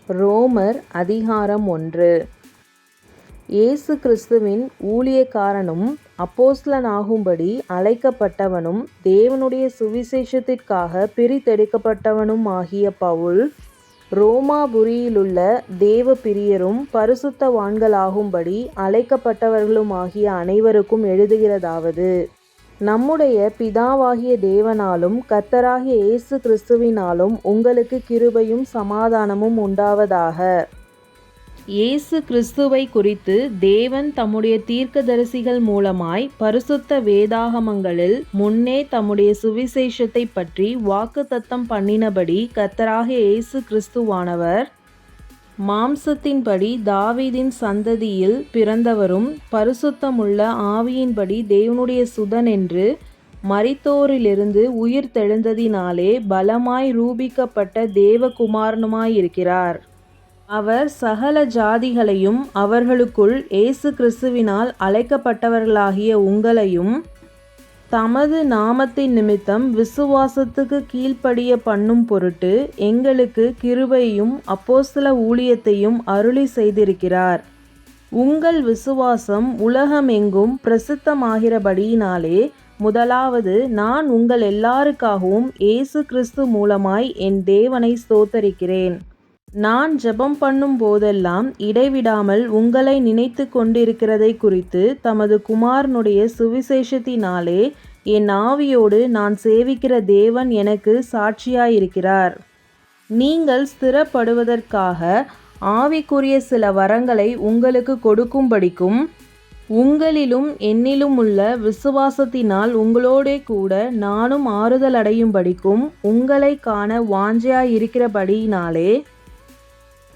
ரோமர் அதிகாரம் 1. இயேசு கிறிஸ்துவின் ஊழியக்காரனும் அப்போஸ்தலனாகும்படி அழைக்கப்பட்டவனும் தேவனுடைய சுவிசேஷத்திற்காக பிரித்தெடுக்கப்பட்டவனும் ஆகிய பவுல், ரோமாபுரியிலுள்ள தேவ பிரியரும் பரிசுத்தவான்களாகும்படி அழைக்கப்பட்டவர்களுமாகிய அனைவருக்கும் எழுதுகிறதாவது: நம்முடைய பிதாவாகிய தேவனாலும் கர்த்தராகிய இயேசு கிறிஸ்துவினாலும் உங்களுக்கு கிருபையும் சமாதானமும் உண்டாவதாக. இயேசு கிறிஸ்துவை குறித்து தேவன் தம்முடைய தீர்க்கதரிசிகள் மூலமாய் பரிசுத்த வேதாகமங்களில் முன்னே தம்முடைய சுவிசேஷத்தை பற்றி வாக்குத்தத்தம் பண்ணினபடி, கர்த்தராகிய இயேசு கிறிஸ்துவானவர் மாம்சத்தின்படி தாவீதின் சந்ததியில் பிறந்தவரும் பரிசுத்தமுள்ள ஆவியின்படி தேவனுடைய சுதன் என்று மரித்தோரிலிருந்து உயிர் தெழுந்ததினாலே பலமாய் ரூபிக்கப்பட்ட தேவகுமாரனுமாயிருக்கிறார். அவர் சகல ஜாதிகளையும் அவர்களுக்குள் இயேசு கிறிஸ்துவினால் அழைக்கப்பட்டவர்களாகிய உங்களையும் தமது நாமத்தின் நிமித்தம் விசுவாசத்துக்கு கீழ்ப்படிய பண்ணும் பொருட்டு எங்களுக்கு கிருபையும் அப்போஸ்தல ஊழியத்தையும் அருளி செய்திருக்கிறார். உங்கள் விசுவாசம் உலகமெங்கும் பிரசித்தமாகிறபடியினாலே முதலாவது நான் உங்கள் எல்லாருக்காகவும் இயேசு கிறிஸ்து மூலமாய் என் தேவனை ஸ்தோத்தரிக்கிறேன். நான் ஜெபம் பண்ணும் போதெல்லாம் இடைவிடாமல் உங்களை நினைத்து கொண்டிருக்கிறதை குறித்து தமது குமாரனுடைய சுவிசேஷத்தினாலே என் ஆவியோடு நான் சேவிக்கிற தேவன் எனக்கு சாட்சியாயிருக்கிறார். நீங்கள் ஸ்திரப்படுவதற்காக ஆவிக்குரிய சில வரங்களை உங்களுக்கு கொடுக்கும்படிக்கும், உங்களிலும் என்னிலும் உள்ள விசுவாசத்தினால் உங்களோடே கூட நானும் ஆறுதலடையும்படிக்கும் உங்களை காண வாஞ்சையாயிருக்கிறபடியினாலே,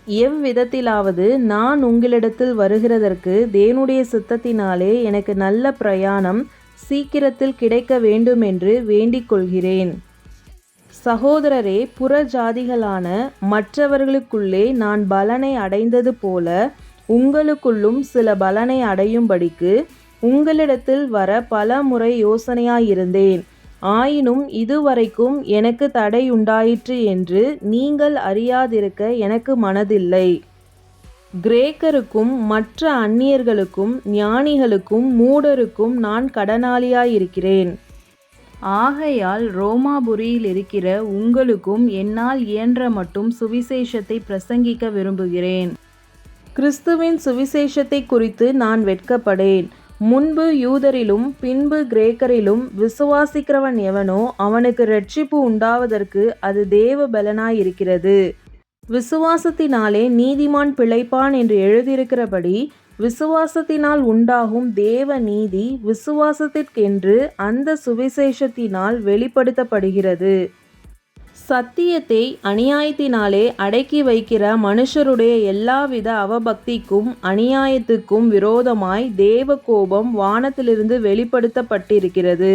எவ்விதத்திலாவது நான் உங்களிடத்தில் வருகிறதற்கு தேவனுடைய சித்தத்தினாலே எனக்கு நல்ல பிரயாணம் சீக்கிரத்தில் கிடைக்க வேண்டுமென்று வேண்டிக் கொள்கிறேன். சகோதரரே, புற ஜாதிகளான மற்றவர்களுக்குள்ளே நான் பலனை அடைந்தது போல உங்களுக்குள்ளும் சில பலனை அடையும்படிக்கு உங்களிடத்தில் வர பல முறை யோசனையாயிருந்தேன். ஆயினும் இதுவரைக்கும் எனக்கு தடையுண்டாயிற்று என்று நீங்கள் அறியாதிருக்க எனக்கு மனதில்லை. கிரேக்கருக்கும் மற்ற அந்நியர்களுக்கும் ஞானிகளுக்கும் மூடருக்கும் நான் கடனாளியாயிருக்கிறேன். ஆகையால் ரோமாபுரியில் இருக்கிற உங்களுக்கும் என்னால் இயன்ற மட்டும் சுவிசேஷத்தை பிரசங்கிக்க விரும்புகிறேன். கிறிஸ்துவின் சுவிசேஷத்தை குறித்து நான் வெட்கப்படேன். முன்பு யூதரிலும் பின்பு கிரேக்கரிலும் விசுவாசிக்கிறவன் எவனோ அவனுக்கு இரட்சிப்பு உண்டாவதற்கு அது தேவ பலனாயிருக்கிறது. விசுவாசத்தினாலே நீதிமான் பிழைப்பான் என்று எழுதியிருக்கிறபடி, விசுவாசத்தினால் உண்டாகும் தேவ நீதி விசுவாசத்திற்கென்று அந்த சுவிசேஷத்தினால் வெளிப்படுத்தப்படுகிறது. சத்தியத்தை அநியாயத்தினாலே அடக்கி வைக்கிற மனுஷருடைய எல்லாவித அவபக்திக்கும் அநியாயத்துக்கும் விரோதமாய் தேவ கோபம் வானத்திலிருந்து வெளிப்படுத்தப்பட்டிருக்கிறது.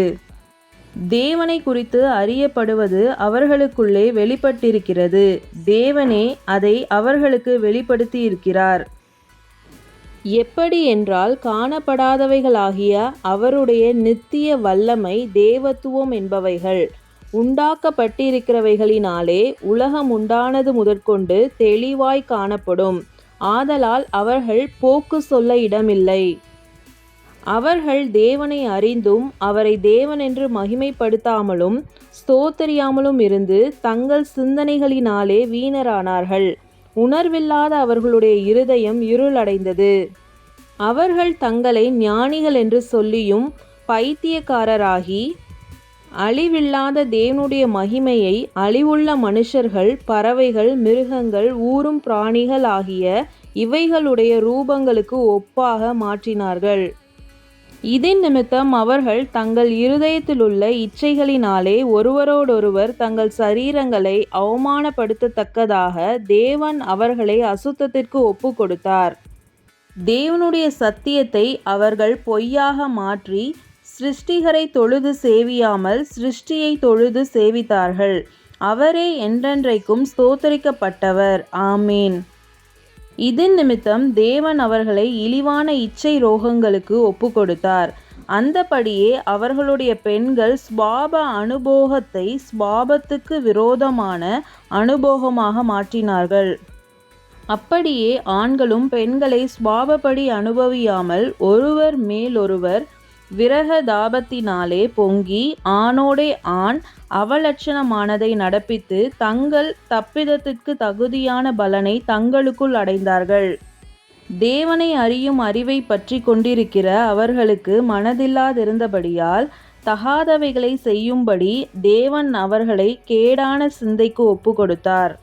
தேவனை குறித்து அறியப்படுவது அவர்களுக்குள்ளே வெளிப்பட்டிருக்கிறது. தேவனே அதை அவர்களுக்கு வெளிப்படுத்தியிருக்கிறார். எப்படி என்றால், காணப்படாதவைகளாகிய அவருடைய நித்திய வல்லமை, தேவத்துவம் என்பவைகள் உண்டாக்கப்பட்டிருக்கிறவைகளினாலே உலகம் உண்டானது முதற்கொண்டு தெளிவாய் காணப்படும். ஆதலால் அவர்கள் போக்கு சொல்ல இடமில்லை. அவர்கள் தேவனை அறிந்தும் அவரை தேவனென்று மகிமைப்படுத்தாமலும் ஸ்தோத்தரியாமலும் இருந்து தங்கள் சிந்தனைகளினாலே வீணரானார்கள். உணர்வில்லாத அவர்களுடைய இருதயம் இருளடைந்தது. அவர்கள் தங்களை ஞானிகள் என்று சொல்லியும் பைத்தியக்காரராகி, அழிவில்லாத தேவனுடைய மகிமையை அழிவுள்ள மனுஷர்கள், பறவைகள், மிருகங்கள், ஊரும் பிராணிகள் ஆகிய இவைகளுடைய ரூபங்களுக்கு ஒப்பாக மாற்றினார்கள். இதன் நிமித்தம் அவர்கள் தங்கள் இருதயத்திலுள்ள இச்சைகளினாலே ஒருவரோடொருவர் தங்கள் சரீரங்களை அவமானப்படுத்தத்தக்கதாக தேவன் அவர்களை அசுத்தத்திற்கு ஒப்பு கொடுத்தார். தேவனுடைய சத்தியத்தை அவர்கள் பொய்யாக மாற்றி சிருஷ்டிகரை தொழுது சேவியாமல் சிருஷ்டியை தொழுது சேவித்தார்கள். அவரே என்றென்றைக்கும் ஸ்தோத்தரிக்கப்பட்டவர். ஆமேன். இதன் நிமித்தம் தேவன் அவர்களை இழிவான இச்சை ரோகங்களுக்கு ஒப்பு கொடுத்தார். அந்தபடியே அவர்களுடைய பெண்கள் ஸ்வாப அனுபோகத்தை ஸ்வாபத்துக்கு விரோதமான அனுபோகமாக மாற்றினார்கள். அப்படியே ஆண்களும் பெண்களை சுபாவப்படி அனுபவியாமல் ஒருவர் மேலொருவர் விரகதாபத்தினாலே பொங்கி ஆணோடே ஆண் அவலட்சணமானதை நடப்பித்து தங்கள் தப்பிதத்திற்கு தகுதியான பலனை தங்களுக்குள் அடைந்தார்கள். தேவனை அறியும் அறிவை பற்றி கொண்டிருக்கிற அவர்களுக்கு மனதில்லாதிருந்தபடியால் தகாதவைகளை செய்யும்படி தேவன் அவர்களை கேடான சிந்தைக்கு ஒப்புக்கொடுத்தார்.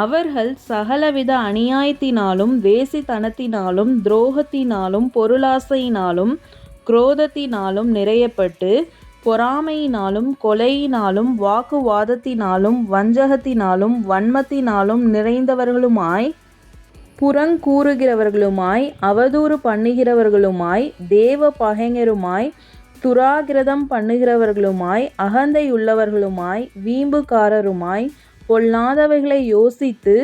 அவர்கள் சகலவித அநியாயத்தினாலும் வேசித்தனத்தினாலும் துரோகத்தினாலும் பொருளாசையினாலும் குரோதத்தினாலும் நிறையப்பட்டு பொறாமையினாலும் கொலையினாலும் வாக்குவாதத்தினாலும் வஞ்சகத்தினாலும் வன்மத்தினாலும் நிறைந்தவர்களுமாய் புறங்கூறுகிறவர்களுமாய் அவதூறு பண்ணுகிறவர்களுமாய் தேவ பகைஞருமாய் துராகிரதம் பண்ணுகிறவர்களுமாய் அகந்தையுள்ளவர்களுமாய் வீம்புக்காரருமாய் பொல்லாதவைகளை யோசித்து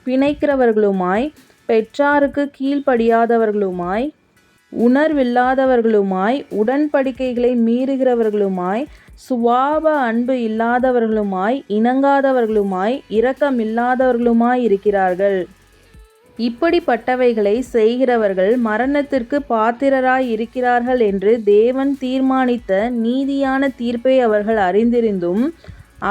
பிணைக்கிறவர்களுமாய் பெற்றாருக்கு கீழ்ப்படியாதவர்களுமாய் உணர்வில்லாதவர்களுமாய் உடன்படிக்கைகளை மீறுகிறவர்களுமாய் சுபாவ அன்பு இல்லாதவர்களுமாய் இணங்காதவர்களுமாய் இரக்கமில்லாதவர்களுமாய் இருக்கிறார்கள். இப்படிப்பட்டவைகளை செய்கிறவர்கள் மரணத்திற்கு பாத்திரராய் இருக்கிறார்கள் என்று தேவன் தீர்மானித்த நீதியான தீர்ப்பை அவர்கள் அறிந்திருந்தும்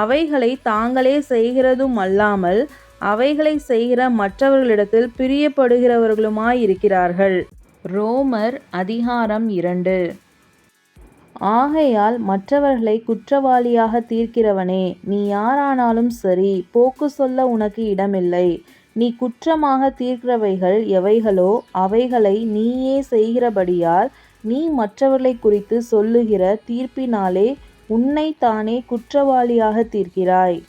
அவைகளை தாங்களே செய்கிறதும் அல்லாமல் அவைகளை செய்கிற மற்றவர்களிடத்தில் பிரியப்படுகிறவர்களுமாயிருக்கிறார்கள். ரோமர் அதிகாரம் 2. ஆகையால் மற்றவர்களை குற்றவாளியாக தீர்க்கிறவனே, நீ யாரானாலும் சரி, போக்கு சொல்ல உனக்கு இடமில்லை. நீ குற்றமாக தீர்க்கிறவைகள் எவைகளோ அவைகளை நீயே செய்கிறபடியால் நீ மற்றவர்களை குறித்து சொல்லுகிற தீர்ப்பினாலே உன்னைத்தானே குற்றவாளியாக தீர்க்கிறாய்.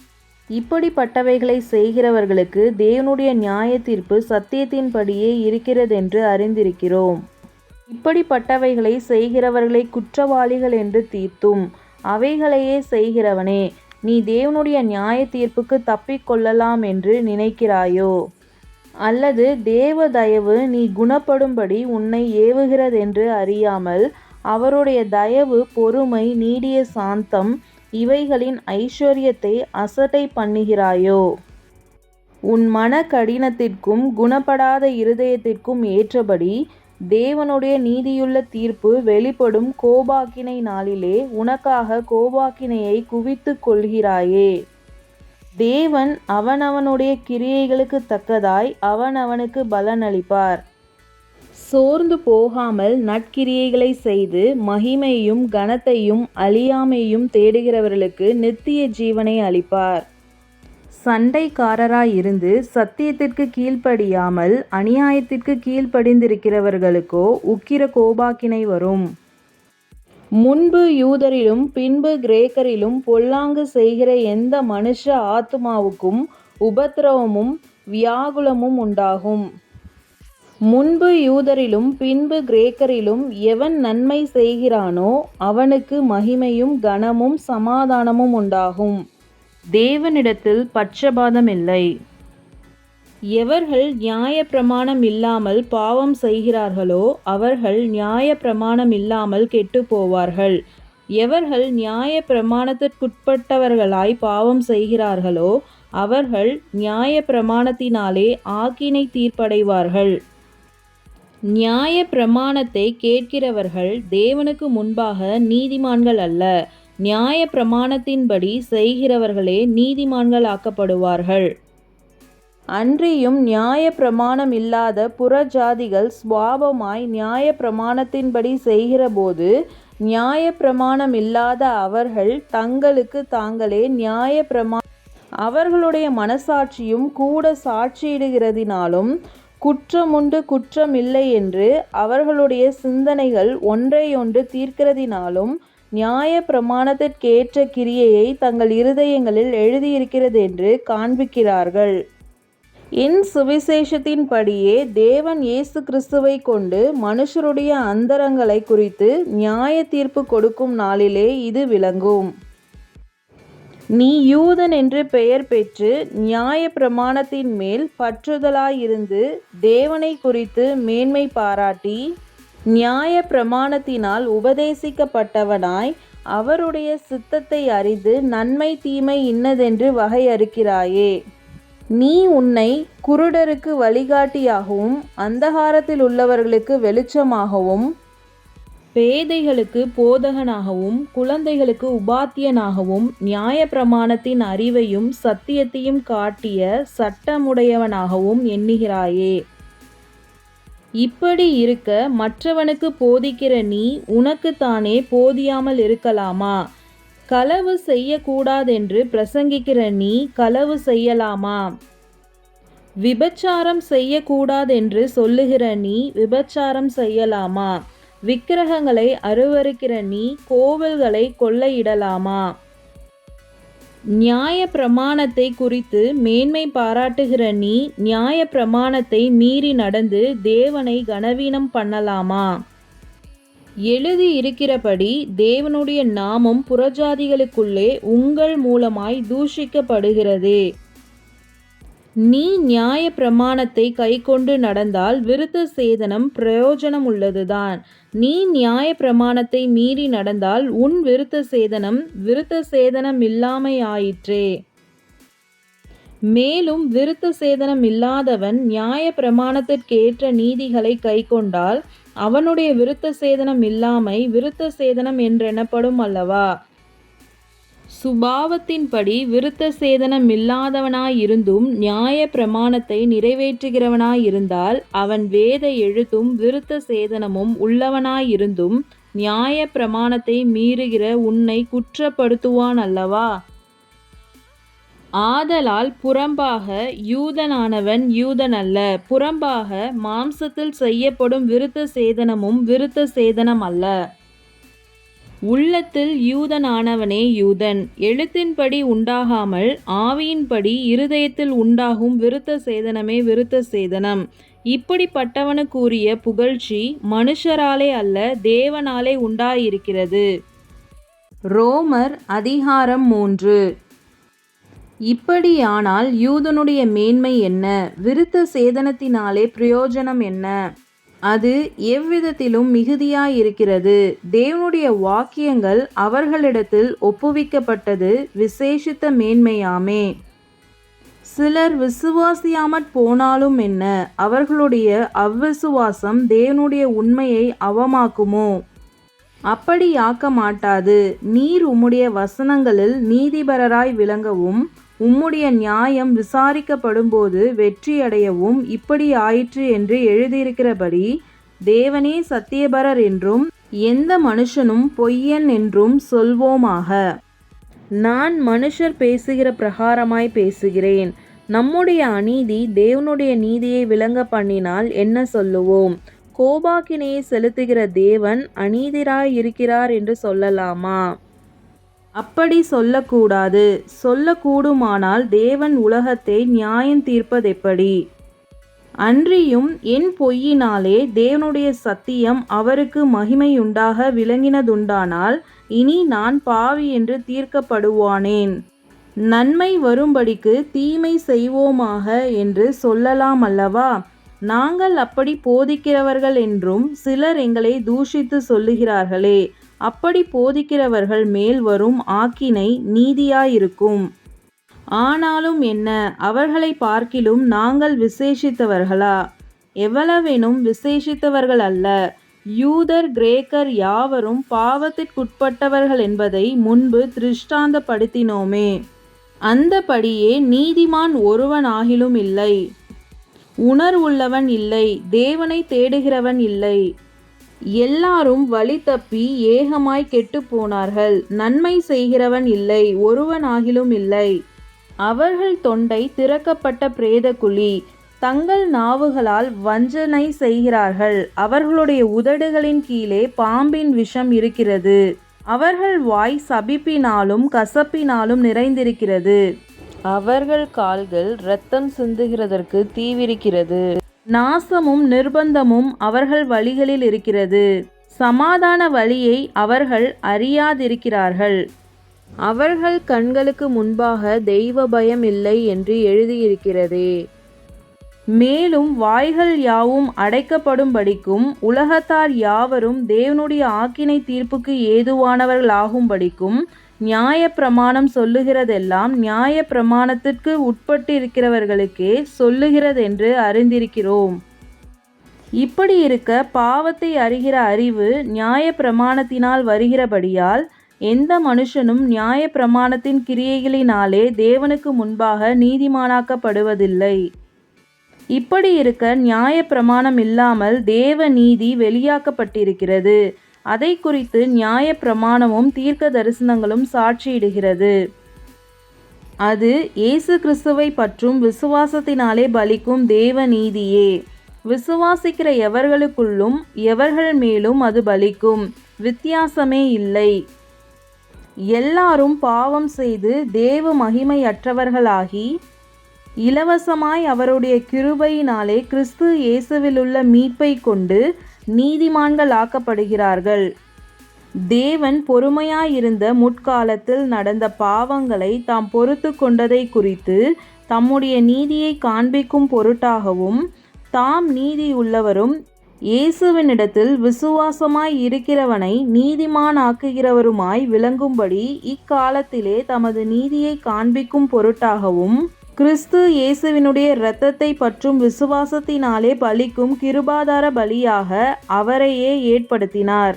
இப்படிப்பட்டவைகளை செய்கிறவர்களுக்கு தேவனுடைய நியாய தீர்ப்பு சத்தியத்தின்படியே இருக்கிறதென்று அறிந்திருக்கிறோம். இப்படிப்பட்டவைகளை செய்கிறவர்களை குற்றவாளிகள் என்று தீர்த்தும் அவைகளையே செய்கிறவனே, நீ தேவனுடைய நியாய தீர்ப்புக்கு தப்பிக்கொள்ளலாம் என்று நினைக்கிறாயோ? அல்லது தேவ தயவு நீ குணப்படும்படி உன்னை ஏவுகிறதென்று அறியாமல் அவருடைய தயவு, பொறுமை, நீடிய சாந்தம் இவைகளின் ஐஸ்வர்யத்தை அசட்டை பண்ணுகிறாயோ? உன் மன கடினத்திற்கும் குணப்படாத இருதயத்திற்கும் ஏற்றபடி தேவனுடைய நீதியுள்ள தீர்ப்பு வெளிப்படும் கோபாக்கினை நாளிலே உனக்காக கோபாக்கினையை குவித்து கொள்கிறாயே. தேவன் அவனவனுடைய கிரியைகளுக்கு தக்கதாய் அவனவனுக்கு பலனளிப்பார். சோர்ந்து போகாமல் நற்கிரியைகளை செய்து மகிமையும் கனத்தையும் அழியாமையும் தேடுகிறவர்களுக்கு நித்திய ஜீவனை அளிப்பார். சண்டைக்காரராயிருந்து சத்தியத்திற்கு கீழ்ப்படியாமல் அநியாயத்திற்கு கீழ்ப்படிந்திருக்கிறவர்களுக்கோ உக்கிர கோபாக்கினை வரும். முன்பு யூதரிலும் பின்பு கிரேக்கரிலும் பொல்லாங்கு செய்கிற எந்த மனுஷ ஆத்துமாவுக்கும் உபத்திரவமும் வியாகுலமும் உண்டாகும். முன்பு யூதரிலும் பின்பு கிரேக்கரிலும் எவன் நன்மை செய்கிறானோ அவனுக்கு மகிமையும் கனமும் சமாதானமும் உண்டாகும். தேவனிடத்தில் பட்சபாதம் இல்லை. எவர்கள் நியாய பிரமாணம் இல்லாமல் பாவம் செய்கிறார்களோ அவர்கள் நியாய பிரமாணம் இல்லாமல் கெட்டு போவார்கள். எவர்கள் நியாய பிரமாணத்திற்குட்பட்டவர்களாய் பாவம் செய்கிறார்களோ அவர்கள் நியாய பிரமாணத்தினாலே ஆக்கினை தீர்ப்படைவார்கள். நியாய பிரமாணத்தை கேட்கிறவர்கள் தேவனுக்கு முன்பாக நீதிமான்கள் அல்ல, நியாய பிரமாணத்தின்படி செய்கிறவர்களே நீதிமான்கள் ஆக்கப்படுவார்கள். அன்றியும் நியாய பிரமாணம் இல்லாத புறஜாதிகள் சுபாவமாய் நியாய பிரமாணத்தின்படி செய்கிறபோது நியாய பிரமாணம் இல்லாத அவர்கள் தங்களுக்கு தாங்களே அவர்களுடைய மனசாட்சியும் கூட சாட்சியிடுகிறதினாலும் குற்றமுண்டு குற்றமில்லை என்று அவர்களுடைய சிந்தனைகள் ஒன்றையொன்று தீர்க்கிறதினாலும் நியாய பிரமாணத்திற்கேற்ற கிரியையை தங்கள் இருதயங்களில் எழுதியிருக்கிறதென்று காண்பிக்கிறார்கள். என் சுவிசேஷத்தின்படியே தேவன் இயேசு கிறிஸ்துவை கொண்டு மனுஷருடைய அந்தரங்களை குறித்து நியாய தீர்ப்பு கொடுக்கும் நாளிலே இது விளங்கும். நீ யூதன் என்று பெயர் பெற்று நியாய பிரமாணத்தின் மேல் பற்றுதலாயிருந்து தேவனை குறித்து மேன்மை பாராட்டி நியாய பிரமாணத்தினால் உபதேசிக்கப்பட்டவனாய் அவருடைய சித்தத்தை அறிந்து நன்மை தீமை இன்னதென்று வகையறுக்கிறாயே. நீ உன்னை குருடருக்கு வழிகாட்டியாகவும் அந்தகாரத்தில் உள்ளவர்களுக்கு வெளிச்சமாகவும் பேதைகளுக்கு போதகனாகவும் குழந்தைகளுக்கு உபாத்தியனாகவும் நியாயப்பிரமாணத்தின் அறிவையும் சத்தியத்தையும் காட்டிய சட்டமுடையவனாகவும் எண்ணுகிறாயே. இப்படி இருக்க மற்றவனுக்கு போதிக்கிற நீ உனக்குத்தானே போதியாமல் இருக்கலாமா? களவு செய்யக்கூடாதென்று பிரசங்கிக்கிற நீ களவு செய்யலாமா? விபச்சாரம் செய்யக்கூடாதென்று சொல்லுகிற நீ விபச்சாரம் செய்யலாமா? விக்கிரகங்களை அருவருக்கிற நீ கோவில்களை கொள்ளையிடலாமா? நியாய பிரமாணத்தை குறித்து மேன்மை பாராட்டுகிற நீ நியாய பிரமாணத்தை மீறி நடந்து தேவனை கனவீனம் பண்ணலாமா? எழுதி இருக்கிறபடி தேவனுடைய நாமம் புறஜாதிகளுக்குள்ளே உங்கள் மூலமாய் தூஷிக்கப்படுகிறதே. நீ நியாய பிரமாணத்தை கைக்கொண்டு நடந்தால் விருத்த சேதனம் பிரயோஜனம் உள்ளதுதான். நீ நியாய பிரமாணத்தை மீறி நடந்தால் உன் விருத்த சேதனம் இல்லாமையாயிற்றே. மேலும் விருத்த சேதனம் இல்லாதவன் நியாய பிரமாணத்திற்கேற்ற நீதிகளை கைக்கொண்டால் அவனுடைய விருத்த சேதனம் இல்லாமை விருத்த சேதனம் என்றெண்ணப்படும் அல்லவா? சுபாவத்தின்படி விருத்த சேதனம் இல்லாதவனாயிருந்தும் நியாய பிரமாணத்தை நிறைவேற்றுகிறவனாயிருந்தால் அவன் வேத எழுத்தும் விருத்த சேதனமும் உள்ளவனாயிருந்தும் நியாய பிரமாணத்தை மீறுகிற உன்னை குற்றப்படுத்துவான் அல்லவா? ஆதலால் புறம்பாக யூதனானவன் யூதனல்ல, புறம்பாக மாம்சத்தில் செய்யப்படும் விருத்த சேதனமும் விருத்த சேதனம் அல்ல. உள்ளத்தில் யூதனானவனே யூதன், எழுத்தின்படி உண்டாகாமல் ஆவியின்படி இருதயத்தில் உண்டாகும் விருத்த சேதனமே விருத்த சேதனம். இப்படிப்பட்டவனுக்குரிய புகழ்ச்சி மனுஷராலே அல்ல தேவனாலே உண்டாயிருக்கிறது. ரோமர் அதிகாரம் 3. இப்படியானால் யூதனுடைய மேன்மை என்ன? விருத்த சேதனத்தினாலே பிரயோஜனம் என்ன? அது எவ்விதத்திலும் மிகுதியாயிருக்கிறது. தேவனுடைய வாக்கியங்கள் அவர்களிடத்தில் ஒப்புவிக்கப்பட்டது விசேஷித்த மேன்மையாமே. சிலர் விசுவாசியாமற் போனாலும் என்ன? அவர்களுடைய அவ்விசுவாசம் தேவனுடைய உண்மையை அவமாக்குமோ? அப்படியாக்க மாட்டாது. நீர் உம்முடைய வசனங்களில் நீதிபரராய் விளங்கவும் உம்முடைய நியாயம் விசாரிக்கப்படும்போது வெற்றியடையவும் இப்படி ஆயிற்று என்று எழுதியிருக்கிறபடி தேவனே சத்தியபரர் என்றும் எந்த மனுஷனும் பொய்யன் என்றும் சொல்வோமாக. நான் மனுஷர் பேசுகிற பிரகாரமாய் பேசுகிறேன். நம்முடைய அநீதி தேவனுடைய நீதியை விளங்க பண்ணினால் என்ன சொல்லுவோம்? கோபாக்கினையை செலுத்துகிற தேவன் அநீதிராயிருக்கிறார் என்று சொல்லலாமா? அப்படி சொல்லக்கூடாது. சொல்லக்கூடுமானால் தேவன் உலகத்தை நியாயம் தீர்ப்பதெப்படி? அன்றியும் என் பொய்யினாலே தேவனுடைய சத்தியம் அவருக்கு மகிமையுண்டாக விளங்கினதுண்டானால் இனி நான் பாவி என்று தீர்க்கப்படுவானேன். நன்மை வரும்படிக்கு தீமை செய்வோமாக என்று சொல்லலாம் அல்லவா? நாங்கள் அப்படி போதிக்கிறவர்கள் என்றும் சிலர் எங்களை தூஷித்து சொல்லுகிறார்களே. அப்படி போதிக்கிறவர்கள் மேல் வரும் ஆக்கினை நீதியாயிருக்கும். ஆனாலும் என்ன, அவர்களை பார்க்கிலும் நாங்கள் விசேஷித்தவர்களா? எவ்வளவெனும் விசேஷித்தவர்கள் அல்ல. யூதர் கிரேக்கர் யாவரும் பாவத்திற்குட்பட்டவர்கள் என்பதை முன்பு திருஷ்டாந்தப்படுத்தினோமே. அந்தபடியே நீதிமான் ஒருவனாகிலும் இல்லை, உணர்வுள்ளவன் இல்லை, தேவனை தேடுகிறவன் இல்லை. எல்லாரும் வழி தப்பி ஏகமாய் கெட்டுப்போனார்கள். நன்மை செய்கிறவன் இல்லை, ஒருவனாகிலும் இல்லை. அவர்கள் தொண்டை திறக்கப்பட்ட பிரேதக்குழி. தங்கள் நாவுகளால் வஞ்சனை செய்கிறார்கள். அவர்களுடைய உதடுகளின் கீழே பாம்பின் விஷம் இருக்கிறது. அவர்கள் வாய் சபிப்பினாலும் கசப்பினாலும் நிறைந்திருக்கிறது. அவர்கள் கால்கள் இரத்தம் சிந்துகிறதற்கு தீவிரிக்கிறது. நாசமும் நிர்பந்தமும் அவர்கள் வழிகளில் இருக்கிறது. சமாதான வழியை அவர்கள் அறியாதிருக்கிறார்கள். அவர்கள் கண்களுக்கு முன்பாக தெய்வ பயம் இல்லை என்று எழுதியிருக்கிறதே. மேலும் வாய்கள் யாவும் அடைக்கப்படும்படிக்கும் உலகத்தார் யாவரும் தேவனுடைய ஆக்கினை தீர்ப்புக்கு ஏதுவானவர்களாகும்படிக்கும் நியாயப்பிரமாணம் சொல்லுகிறதெல்லாம் நியாயப்பிரமாணத்திற்கு உட்பட்டிருக்கிறவர்களுக்கே சொல்லுகிறதென்று அறிந்திருக்கிறோம். இப்படி இருக்க பாவத்தை அறிகிற அறிவு நியாயப்பிரமாணத்தினால் வருகிறபடியால் எந்த மனுஷனும் நியாயப்பிரமாணத்தின் கிரியைகளினாலே தேவனுக்கு முன்பாக நீதிமானாக்கப்படுவதில்லை. இப்படி இருக்க நியாயப்பிரமாணம் இல்லாமல் தேவ நீதி வெளியாக்கப்பட்டிருக்கிறது. அதை குறித்து நியாயப்பிரமாணமும் தீர்க்க தரிசனங்களும் சாட்சியிடுகிறது. அது இயேசு கிறிஸ்துவை பற்றும் விசுவாசத்தினாலே பலிக்கும் தேவ நீதியே. விசுவாசிக்கிற எவர்களுக்குள்ளும் எவர்கள் மேலும் அது பலிக்கும், வித்தியாசமே இல்லை. எல்லாரும் பாவம் செய்து தேவ மகிமையற்றவர்களாகி இலவசமாய் அவருடைய கிருபையினாலே கிறிஸ்து இயேசுவிலுள்ள மீட்பை கொண்டு நீதிமான்களாக்கப்படுகிறார்கள். தேவன் பொறுமையாயிருந்த முற்காலத்தில் நடந்த பாவங்களை தாம் பொறுத்து கொண்டதை குறித்து தம்முடைய நீதியை காண்பிக்கும் பொருட்டாகவும் தாம் நீதி உள்ளவரும் இயேசுவினிடத்தில் விசுவாசமாய் இருக்கிறவனை நீதிமான் ஆக்குகிறவருமாய் விளங்கும்படி இக்காலத்திலே தமது நீதியை காண்பிக்கும் பொருட்டாகவும் கிறிஸ்து இயேசுவினுடைய இரத்தத்தை பற்றும் விசுவாசத்தினாலே பலிக்கும் கிருபாதார பலியாக அவரையே ஏற்படுத்தினார்.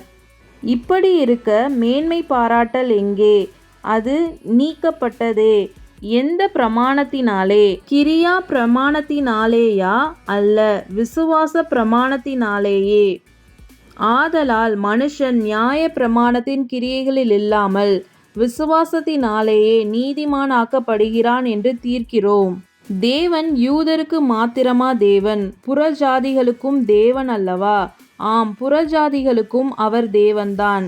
இப்படி இருக்க மேன்மை பாராட்டல் எங்கே? அது நீக்கப்பட்டதே. எந்த பிரமாணத்தினாலே? கிரியா பிரமாணத்தினாலேயா? அல்ல, விசுவாச பிரமாணத்தினாலேயே. ஆதலால் மனுஷன் நியாய பிரமாணத்தின் கிரியைகளில் இல்லாமல் விசுவாசத்தினாலேயே நீதிமானாக்கப்படுகிறான் என்று தீர்க்கிறோம். தேவன் யூதருக்கு மாத்திரமா தேவன்? புறஜாதிகளுக்கும் தேவன் அல்லவா? ஆம், புறஜாதிகளுக்கும் அவர் தேவன்தான்.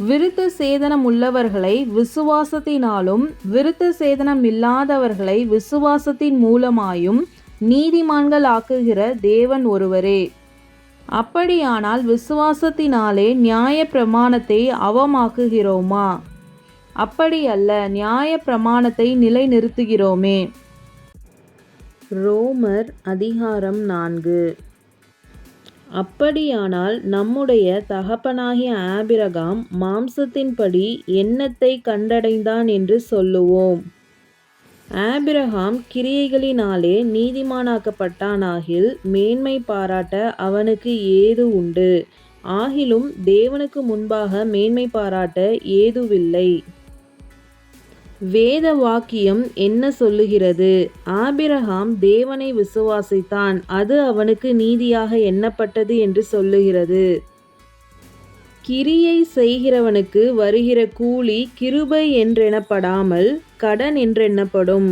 விருத்த சேதனம் உள்ளவர்களை விசுவாசத்தினாலும் விருத்த சேதனம் இல்லாதவர்களை விசுவாசத்தின் மூலமாயும் நீதிமான்கள் ஆக்குகிற தேவன் ஒருவரே. அப்படியானால் விசுவாசத்தினாலே நியாய பிரமாணத்தை அவமாக்குகிறோமா? அப்படி அல்ல, நியாய பிரமாணத்தை நிலைநிறுத்துகிறோமே. ரோமர் அதிகாரம் 4. அப்படியானால் நம்முடைய தகப்பனாகிய ஆபிரகாம் மாம்சத்தின்படி என்னத்தை கண்டடைந்தான் என்று சொல்லுவோம்? ஆபிரகாம் கிரியைகளினாலே நீதிமானாக்கப்பட்டானாகில் மேன்மை பாராட்ட அவனுக்கு ஏது உண்டு? ஆகிலும் தேவனுக்கு முன்பாக மேன்மை பாராட்ட ஏதுவில்லை. வேத வாக்கியம் என்ன சொல்லுகிறது? ஆபிரகாம் தேவனை விசுவாசித்தான், அது அவனுக்கு நீதியாக எண்ணப்பட்டது என்று சொல்லுகிறது. கிரியை செய்கிறவனுக்கு வருகிற கூலி கிருபை என்றெண்ணப்படாமல் கடன் என்றெண்ணப்படும்.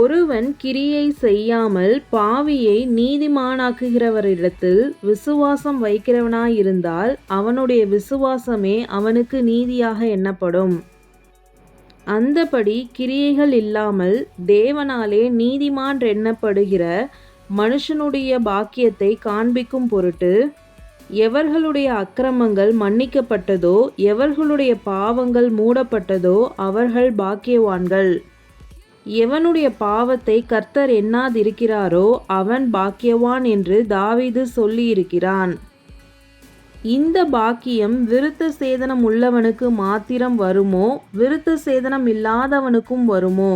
ஒருவன் கிரியை செய்யாமல் பாவியை நீதிமானாக்குகிறவரிடத்தில் விசுவாசம் வைக்கிறவனாயிருந்தால் அவனுடைய விசுவாசமே அவனுக்கு நீதியாக எண்ணப்படும். அந்தபடி கிரியைகள் இல்லாமல் தேவனாலே நீதிமான் எண்ணப்படுகிற மனுஷனுடைய பாக்கியத்தை காண்பிக்கும் பொருட்டு எவர்களுடைய அக்கிரமங்கள் மன்னிக்கப்பட்டதோ எவர்களுடைய பாவங்கள் மூடப்பட்டதோ அவர்கள் பாக்கியவான்கள். எவனுடைய பாவத்தை கர்த்தர் எண்ணாதிருக்கிறாரோ அவன் பாக்கியவான் என்று தாவீது சொல்லியிருக்கிறான். இந்த பாக்கியம் விருத்த சேதனம் உள்ளவனுக்கு மாத்திரம் வருமோ, விருத்த சேதனம் இல்லாதவனுக்கும் வருமோ?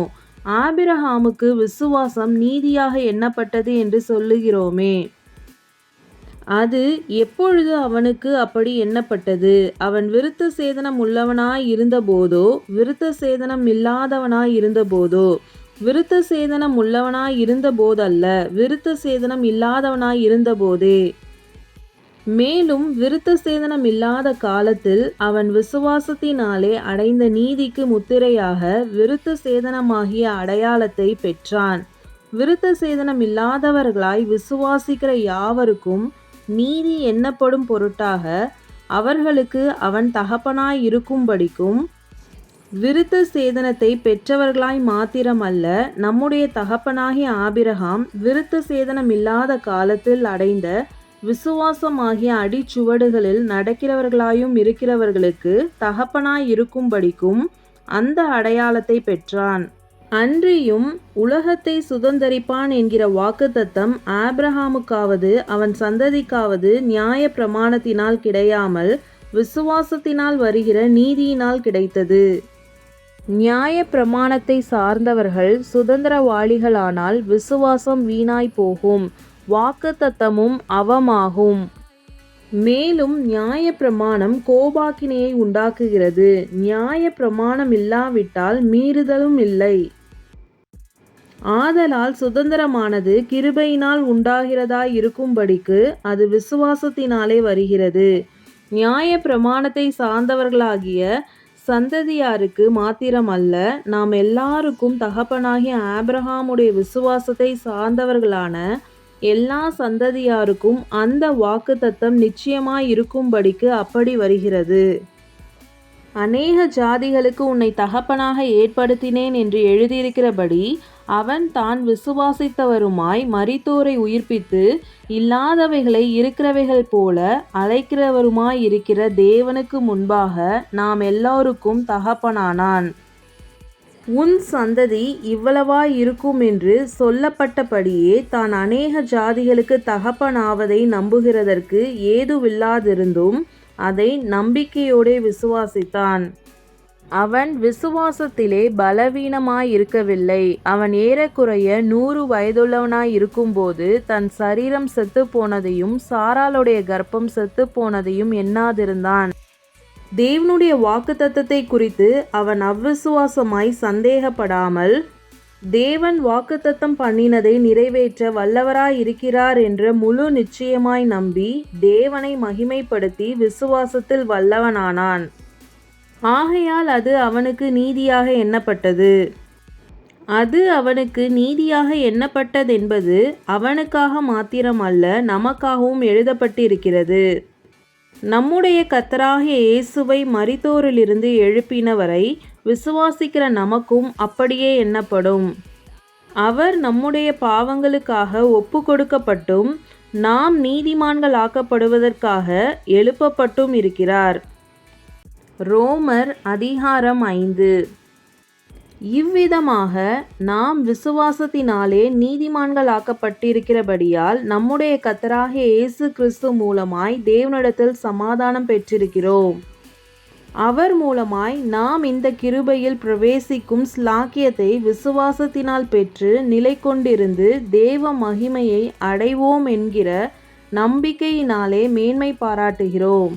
ஆபிரகாமுக்கு விசுவாசம் நீதியாக எண்ணப்பட்டது என்று சொல்லுகிறோமே. அது எப்பொழுது அவனுக்கு அப்படி எண்ணப்பட்டது? அவன் விருத்த சேதனம் உள்ளவனாய் இருந்தபோதோ விருத்த சேதனம் இல்லாதவனாய் இருந்தபோதோ? விருத்த சேதனம் உள்ளவனாய் இருந்தபோதல்ல, விருத்த சேதனம் இல்லாதவனாய் இருந்தபோதே. மேலும் விருத்த சேதனம் இல்லாத காலத்தில் அவன் விசுவாசத்தினாலே அடைந்த நீதிக்கு முத்திரையாக விருத்த சேதனமாகிய அடையாளத்தை பெற்றான். விருத்த சேதனம் இல்லாதவர்களாய் விசுவாசிக்கிற யாவருக்கும் நீதி எண்ணப்படும் பொருட்டாக அவர்களுக்கு அவன் தகப்பனாய் இருக்கும்படிக்கும் விருத்த சேதனத்தை பெற்றவர்களாய் மாத்திரமல்ல, நம்முடைய தகப்பனாகிய ஆபிரகாம் விருத்த சேதனம் இல்லாத காலத்தில் அடைந்த விசுவாசமாகிய அடிச்சுவடுகளில் நடக்கிறவர்களாயும் இருக்கிறவர்களுக்கு தகப்பனாய் இருக்கும்படிக்கும் அந்த அடையாளத்தை பெற்றான். அன்றியும் உலகத்தை சுதந்தரிப்பான் என்கிற வாக்குத்தத்தம் ஆபிரகாமுக்காவது அவன் சந்ததிக்காவது நியாய பிரமாணத்தினால் கிடையாமல் விசுவாசத்தினால் வருகிற நீதியினால் கிடைத்தது. நியாய பிரமாணத்தை சார்ந்தவர்கள் சுதந்திரவாளிகளானால் விசுவாசம் வீணாய் போகும், வாக்குத்தத்தமும் அவமாகும். மேலும் நியாய பிரமாணம் கோபாக்கினையை உண்டாக்குகிறது. நியாய பிரமாணம் இல்லாவிட்டால் மீறுதலும் இல்லை. ஆதலால் சுதந்திரமானது கிருபையினால் உண்டாகிறதாய் இருக்கும்படிக்கு அது விசுவாசத்தினாலே வருகிறது. நியாய பிரமாணத்தை சார்ந்தவர்களாகிய சந்ததியாருக்கு மாத்திரமல்ல, நாம் எல்லாருக்கும் தகப்பனாகிய ஆபிரகாமுடைய விசுவாசத்தை சார்ந்தவர்களான எல்லா சந்ததியாருக்கும் அந்த வாக்குத்தத்தம் நிச்சயமாய் இருக்கும்படிக்கு அப்படி வருகிறது. அநேக ஜாதிகளுக்கு உன்னை தகப்பனாக ஏற்படுத்தினேன் என்று எழுதியிருக்கிறபடி அவன் தான் விசுவாசித்தவருமாய் மரித்தோரை உயிர்ப்பித்து இல்லாதவைகளை இருக்கிறவைகள் போல அழைக்கிறவருமாய் இருக்கிற தேவனுக்கு முன்பாக நாம் எல்லோருக்கும் தகப்பனானான். உன் சந்ததி இவ்வளவாய் இருக்கும் என்று சொல்லப்பட்டபடியே தான் அநேக ஜாதிகளுக்கு தகப்பனாவதை நம்புகிறதற்கு ஏதுவில்லாதிருந்தும் அதை நம்பிக்கையோடே விசுவாசித்தான். அவன் விசுவாசத்திலே பலவீனமாயிருக்கவில்லை. அவன் ஏறக்குறைய 100 வயதுள்ளவனாய் இருக்கும்போது தன் சரீரம் செத்து போனதையும் சாராளுடைய கர்ப்பம் செத்து போனதையும் எண்ணாதிருந்தான். தேவனுடைய வாக்குத்தத்தத்தை குறித்து அவன் அவ்விசுவாசமாய் சந்தேகப்படாமல் தேவன் வாக்குத்தத்தம் பண்ணினதை நிறைவேற்ற வல்லவராயிருக்கிறார் என்ற முழு நிச்சயமாய் நம்பி தேவனை மகிமைப்படுத்தி விசுவாசத்தில் வல்லவனானான். ஆகையால் அது அவனுக்கு நீதியாக எண்ணப்பட்டது. அது அவனுக்கு நீதியாக எண்ணப்பட்டதென்பது அவனுக்காக மாத்திரமல்ல, நமக்காகவும் எழுதப்பட்டிருக்கிறது. நம்முடைய கர்த்தராகிய இயேசுவை மரித்தோரிலிருந்து எழுப்பினவரை விசுவாசிக்கிற நமக்கும் அப்படியே எண்ணப்படும். அவர் நம்முடைய பாவங்களுக்காக ஒப்பு கொடுக்கப்பட்டும் நாம் நீதிமான்களாக்கப்படுவதற்காக எழுப்பப்பட்டும் இருக்கிறார். ரோமர் அதிகாரம் 5. இவ்விதமாக நாம் விசுவாசத்தினாலே நீதிமான்களாக்கப்பட்டிருக்கிறபடியால் நம்முடைய கர்த்தராகிய இயேசு கிறிஸ்து மூலமாய் தேவனிடத்தில் சமாதானம் பெற்றிருக்கிறோம். அவர் மூலமாய் நாம் இந்த கிருபையில் பிரவேசிக்கும் ஸ்லாக்கியத்தை விசுவாசத்தினால் பெற்று நிலை கொண்டிருந்து தேவ மகிமையை அடைவோம் என்கிற நம்பிக்கையினாலே மேன்மை பாராட்டுகிறோம்.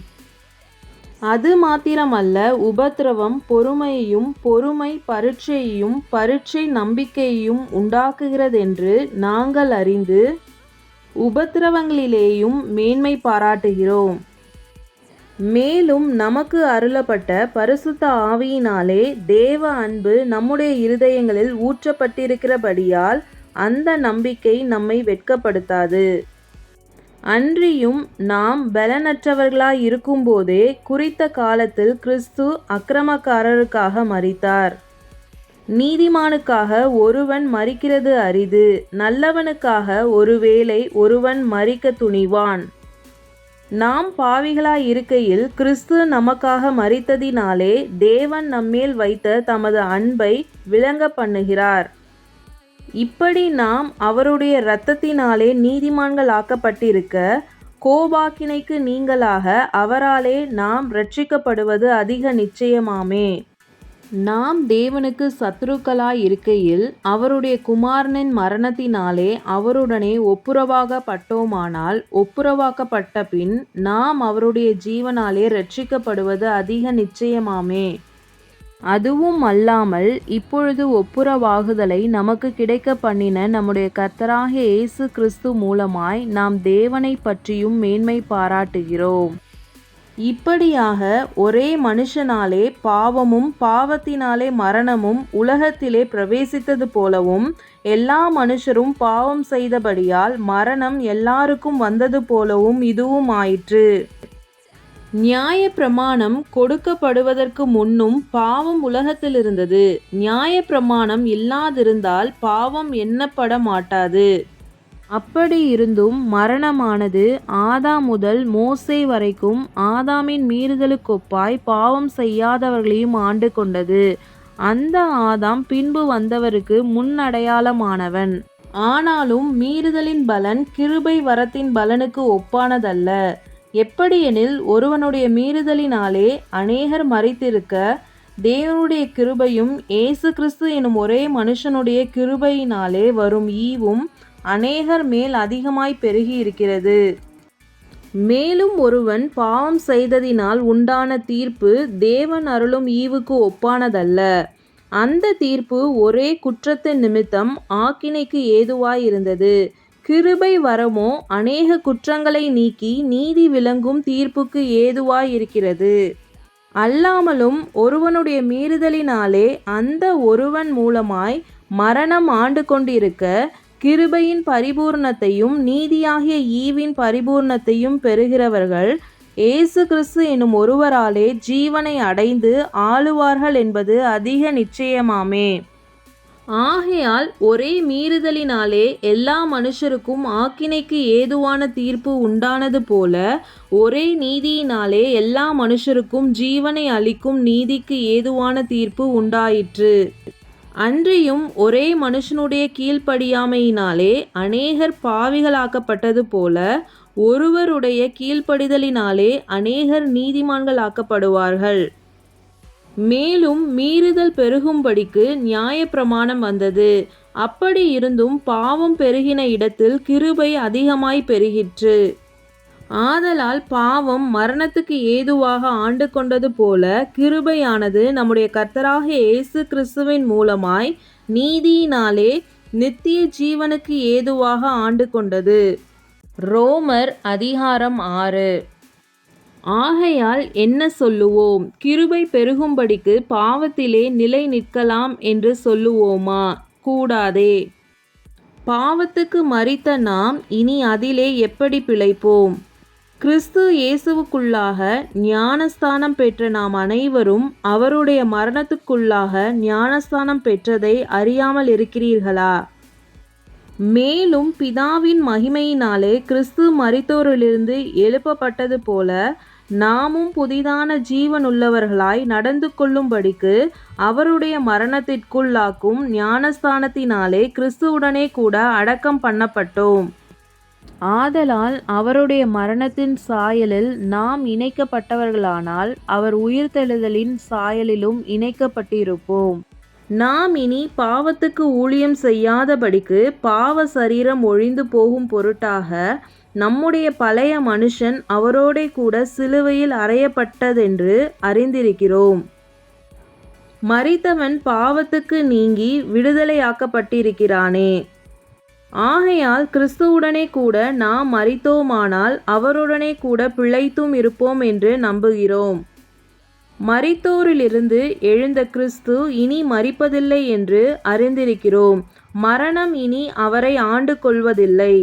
அது மாத்திரமல்ல, உபத்திரவம் பொறுமையையும் பொறுமை பரீட்சையையும் பரீட்சை நம்பிக்கையையும் உண்டாக்குகிறதென்று நாங்கள் அறிந்து உபத்திரவங்களிலேயும் மேன்மை பாராட்டுகிறோம். மேலும் நமக்கு அருளப்பட்ட பரிசுத்த ஆவியினாலே தேவ அன்பு நம்முடைய இருதயங்களில் ஊற்றப்பட்டிருக்கிறபடியால் அந்த நம்பிக்கை நம்மை வெட்கப்படுத்தாது. அன்றியும் நாம் பலனற்றவர்களாய் இருக்கும்போதே குறித்த காலத்தில் கிறிஸ்து அக்கிரமக்காரருக்காக மரித்தார். நீதிமானுக்காக ஒருவன் மரிக்கிறது அரிது, நல்லவனுக்காக ஒருவேளை ஒருவன் மரிக்க துணிவான். நாம் பாவிகளாய் இருக்கையில் கிறிஸ்து நமக்காக மரித்ததினாலே தேவன் நம்மேல் வைத்த தமது அன்பை விளங்க பண்ணுகிறார். இப்படி நாம் அவருடைய இரத்தத்தினாலே நீதிமான்கள் ஆக்கப்பட்டிருக்க கோபாக்கினைக்கு நீங்களாக அவராலே நாம் இரட்சிக்கப்படுவது அதிக நிச்சயமாமே. நாம் தேவனுக்கு சத்துருக்களாய் இருக்கையில் அவருடைய குமாரனின் மரணத்தினாலே அவருடனே ஒப்புரவாக்கப்பட்டோமானால் ஒப்புரவாக்கப்பட்ட பின் நாம் அவருடைய ஜீவனாலே இரட்சிக்கப்படுவது அதிக நிச்சயமாமே. அதுவும் அல்லாமல் இப்பொழுது ஒப்புரவாகுதலை நமக்கு கிடைக்க பண்ணின நம்முடைய கர்த்தராகிய இயேசு கிறிஸ்து மூலமாய் நாம் தேவனை பற்றியும் மேன்மை பாராட்டுகிறோம். இப்படியாக ஒரே மனுஷனாலே பாவமும் பாவத்தினாலே மரணமும் உலகத்திலே பிரவேசித்தது போலவும் எல்லா மனுஷரும் பாவம் செய்தபடியால் மரணம் எல்லாருக்கும் வந்தது போலவும் இதுவும் ஆயிற்று. நியாய பிரமாணம் கொடுக்கப்படுவதற்கு முன்னும் பாவம் உலகத்தில் இருந்தது. நியாய பிரமாணம் இல்லாதிருந்தால் பாவம் எண்ணப்பட மாட்டாது. அப்படி இருந்தும் மரணமானது ஆதாம் முதல் மோசே வரைக்கும் ஆதாமின் மீறுதலுக்கொப்பாய் பாவம் செய்யாதவர்களையும் ஆண்டு கொண்டது. அந்த ஆதாம் பின்பு வந்தவருக்கு முன்னடையாளமானவன். ஆனாலும் மீறுதலின் பலன் கிருபை வரத்தின் பலனுக்கு ஒப்பானதல்ல. எப்படியெனில், ஒருவனுடைய மீறுதலினாலே அநேகர் மரித்திருக்க, தேவனுடைய கிருபையும் இயேசு கிறிஸ்து எனும் ஒரே மனுஷனுடைய கிருபையினாலே வரும் ஈவும் அநேகர் மேல் அதிகமாய் பெருகி இருக்கிறது. மேலும் ஒருவன் பாவம் செய்ததினால் உண்டான தீர்ப்பு தேவன் அருளும் ஈவுக்கு ஒப்பானதல்ல. அந்த தீர்ப்பு ஒரே குற்றத்தின் நிமித்தம் ஆக்கினைக்கு ஏதுவாயிருந்தது. கிருபை வரமோ அநேக குற்றங்களை நீக்கி நீதி விளங்கும் தீர்ப்புக்கு ஏதுவாயிருக்கிறது. அல்லாமலும் ஒருவனுடைய மீறுதலினாலே அந்த ஒருவன் மூலமாய் மரணம் ஆண்டு கொண்டிருக்க, கிருபையின் பரிபூர்ணத்தையும் நீதியாகிய ஈவின் பரிபூர்ணத்தையும் பெறுகிறவர்கள் இயேசு கிறிஸ்து எனும் ஒருவராலே ஜீவனை அடைந்து ஆளுவார்கள் என்பது அதிக நிச்சயமாமே. ஆகையால் ஒரே மீறுதலினாலே எல்லா மனுஷருக்கும் ஆக்கினைக்கு ஏதுவான தீர்ப்பு உண்டானது போல, ஒரே நீதியினாலே எல்லா மனுஷருக்கும் ஜீவனை அளிக்கும் நீதிக்கு ஏதுவான தீர்ப்பு உண்டாயிற்று. அன்றியும் ஒரே மனுஷனுடைய கீழ்ப்படியாமையினாலே அநேகர் பாவிகளாக்கப்பட்டது போல, ஒருவருடைய கீழ்ப்படிதலினாலே அநேகர் நீதிமான்களாக்கப்படுவார்கள். மேலும் மீறுதல் பெருகும்படிக்கு நியாயப்பிரமாணம் வந்தது. அப்படி இருந்தும் பாவம் பெருகின இடத்தில் கிருபை அதிகமாய் பெருகிற்று. ஆதலால் பாவம் மரணத்துக்கு ஏதுவாக ஆண்டு கொண்டது போல, கிருபையானது நம்முடைய கர்த்தராகிய இயேசு கிறிஸ்துவின் மூலமாய் நீதியினாலே நித்திய ஜீவனுக்கு ஏதுவாக ஆண்டு கொண்டது. ரோமர் அதிகாரம் 6. ஆகையால் என்ன சொல்லுவோம்? கிருபை பெருகும்படிக்கு பாவத்திலே நிலை நிற்கலாம் என்று சொல்லுவோமா? கூடாதே. பாவத்துக்கு மரித்த நாம் இனி அதிலே எப்படி பிழைப்போம்? கிறிஸ்து இயேசுவுக்குள்ளாக ஞானஸ்தானம் பெற்ற நாம் அனைவரும் அவருடைய மரணத்துக்குள்ளாக ஞானஸ்தானம் பெற்றதை அறியாமல் இருக்கிறீர்களா? மேலும் பிதாவின் மகிமையினாலே கிறிஸ்து மரித்தோரிலிருந்து எழுப்பப்பட்டது போல, நாமும் புதிதான ஜீவனுள்ளவர்களாய் நடந்து கொள்ளும்படிக்கு அவருடைய மரணத்திற்குள்ளாக்கும் ஞானஸ்தானத்தினாலே கிறிஸ்துவுடனே கூட அடக்கம் பண்ணப்பட்டோம். ஆதலால் அவருடைய மரணத்தின் சாயலில் நாம் இணைக்கப்பட்டவர்களானால் அவர் உயிர்த்தெழுதலின் சாயலிலும் இணைக்கப்பட்டிருப்போம். நாம் இனி பாவத்துக்கு ஊழியம் செய்யாதபடிக்கு பாவ சரீரம் ஒழிந்து போகும் பொருட்டாக நம்முடைய பழைய மனுஷன் அவரோடே கூட சிலுவையில் அறையப்பட்டதென்று அறிந்திருக்கிறோம். மரித்தவன் பாவத்துக்கு நீங்கி விடுதலையாக்கப்பட்டிருக்கிறானே. ஆகையால் கிறிஸ்துவுடனே கூட நாம் மரித்தோமானால் அவருடனே கூட பிழைத்தும் இருப்போம் என்று நம்புகிறோம். மரித்தோரிலிருந்து எழுந்த கிறிஸ்து இனி மரிப்பதில்லை என்று அறிந்திருக்கிறோம். மரணம் இனி அவரை ஆண்டு கொள்வதில்லை.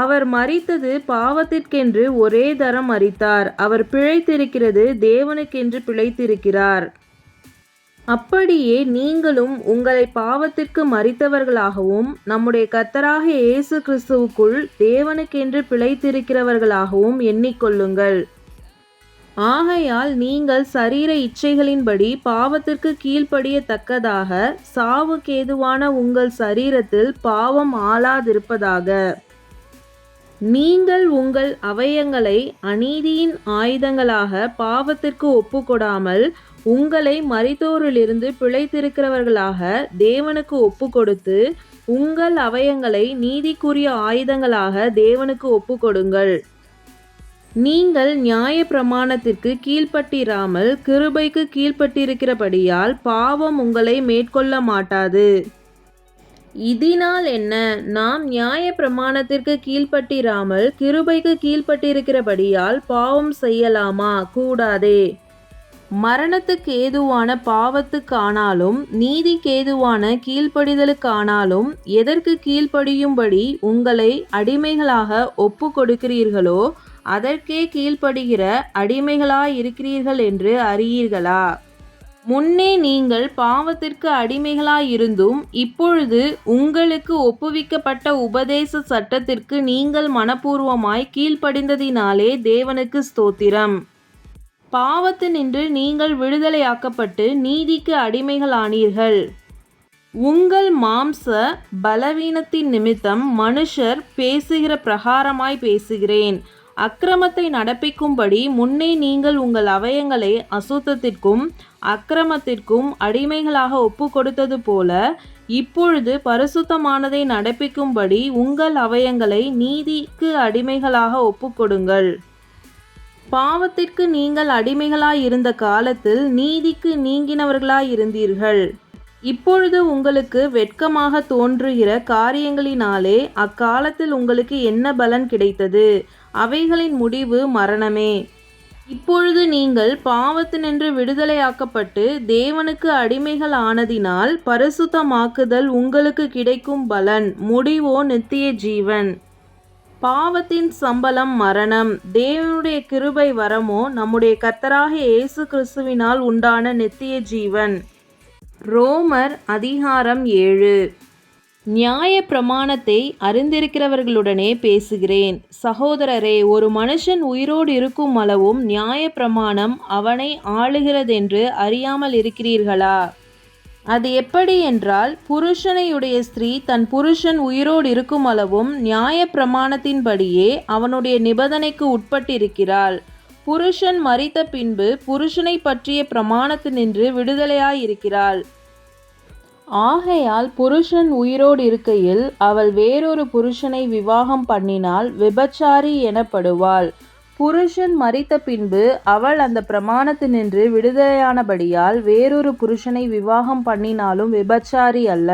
அவர் மரித்தது பாவத்திற்கென்று ஒரே தரம் மரித்தார். அவர் பிழைத்திருக்கிறது தேவனுக்கென்று பிழைத்திருக்கிறார். அப்படியே நீங்களும் உங்களை பாவத்திற்கு மரித்தவர்களாகவும் நம்முடைய கர்த்தராகிய இயேசு கிறிஸ்துவுக்குள் தேவனுக்கென்று பிழைத்திருக்கிறவர்களாகவும் எண்ணிக்கொள்ளுங்கள். ஆகையால் நீங்கள் சரீர இச்சைகளின்படி பாவத்திற்கு கீழ்ப்படியத்தக்கதாக சாவுக்கேதுவான உங்கள் சரீரத்தில் பாவம் ஆளாதிருப்பதாக. நீங்கள் உங்கள் அவயங்களை அநீதியின் ஆயுதங்களாக பாவத்திற்கு ஒப்புக்கொடாமல் உங்களை மரித்தோரிலிருந்து பிழைத்திருக்கிறவர்களாக தேவனுக்கு ஒப்புக்கொடுத்து உங்கள் அவயங்களை நீதிக்குரிய ஆயுதங்களாக தேவனுக்கு ஒப்புக்கொடுங்கள். நீங்கள் நியாய பிரமாணத்திற்கு கீழ்ப்பட்டிராமல் கிருபைக்கு கீழ்ப்பட்டிருக்கிறபடியால் பாவம் உங்களை மேற்கொள்ள மாட்டாது. இதனால் என்ன? நாம் நியாய பிரமாணத்திற்கு கீழ்ப்பட்டிராமல் கிருபைக்கு கீழ்ப்பட்டிருக்கிறபடியால் பாவம் செய்யலாமா? கூடாதே. மரணத்துக்கு ஏதுவான பாவத்துக்கானாலும் நீதிக்கேதுவான கீழ்ப்படிதலுக்கானாலும் எதற்கு கீழ்ப்படியும்படி உங்களை அடிமைகளாக ஒப்பு கொடுக்கிறீர்களோ அதற்கே கீழ்ப்படுகிற அடிமைகளாயிருக்கிறீர்கள் என்று அறியீர்களா? முன்னே நீங்கள் பாவத்திற்கு அடிமைகளாயிருந்தும் இப்பொழுது உங்களுக்கு ஒப்புவிக்கப்பட்ட உபதேச சட்டத்திற்கு நீங்கள் மனப்பூர்வமாய் கீழ்ப்படிந்ததினாலே தேவனுக்கு ஸ்தோத்திரம். பாவத்தினின்று நீங்கள் விடுதலையாக்கப்பட்டு நீதிக்கு அடிமைகளானீர்கள். உங்கள் மாம்ச பலவீனத்தின் நிமித்தம் மனுஷர் பேசுகிற பிரகாரமாய் பேசுகிறேன். அக்கிரமத்தை நடப்பிக்கும்படி முன்னே நீங்கள் உங்கள் அவயங்களை அசுத்தத்திற்கும் அக்கிரமத்திற்கும் அடிமைகளாக ஒப்பு கொடுத்தது போல இப்பொழுது பரிசுத்தமானதை நடப்பிக்கும்படி உங்கள் அவயங்களை நீதிக்கு அடிமைகளாக ஒப்புக்கொடுங்கள். பாவத்திற்கு நீங்கள் அடிமைகளாய் இருந்த காலத்தில் நீதிக்கு நீங்கினவர்களாய் இருந்தீர்கள். இப்பொழுது உங்களுக்கு வெட்கமாக தோன்றுகிற காரியங்களினாலே அக்காலத்தில் உங்களுக்கு என்ன பலன் கிடைத்தது? அவைகளின் முடிவு மரணமே. இப்பொழுது நீங்கள் பாவத்தினின்று விடுதலையாக்கப்பட்டு தேவனுக்கு அடிமைகள் ஆனதினால் பரிசுத்தமாக்குதல் உங்களுக்கு கிடைக்கும் பலன் முடிவோ நித்திய ஜீவன். பாவத்தின் சம்பளம் மரணம், தேவனுடைய கிருபை வரமோ நம்முடைய கர்த்தராகிய இயேசு கிறிஸ்துவினால் உண்டான நித்திய ஜீவன். ரோமர் அதிகாரம் 7. நியாய பிரமாணத்தை அறிந்திருக்கிறவர்களுடனே பேசுகிறேன். சகோதரரே, ஒரு மனுஷன் உயிரோடு இருக்கும் அளவும் நியாய பிரமாணம் அவனை ஆளுகிறதென்று அறியாமல் இருக்கிறீர்களா? அது எப்படி என்றால், புருஷனையுடைய ஸ்திரீ தன் புருஷன் உயிரோடு இருக்கும் அளவும் நியாய பிரமாணத்தின்படியே அவனுடைய நிபந்தனைக்கு உட்பட்டிருக்கிறாள். புருஷன் மரித்த பின்பு புருஷனை பற்றிய பிரமாணத்தினின்று விடுதலையாயிருக்கிறாள். ஆகையால் புருஷன் உயிரோடு இருக்கையில் அவள் வேறொரு புருஷனை விவாகம் பண்ணினால் விபச்சாரி எனப்படுவாள். புருஷன் மரித்த பின்பு அவள் அந்த பிரமாணத்தினின்று விடுதலையானபடியால் வேறொரு புருஷனை விவாகம் பண்ணினாலும் விபச்சாரி அல்ல.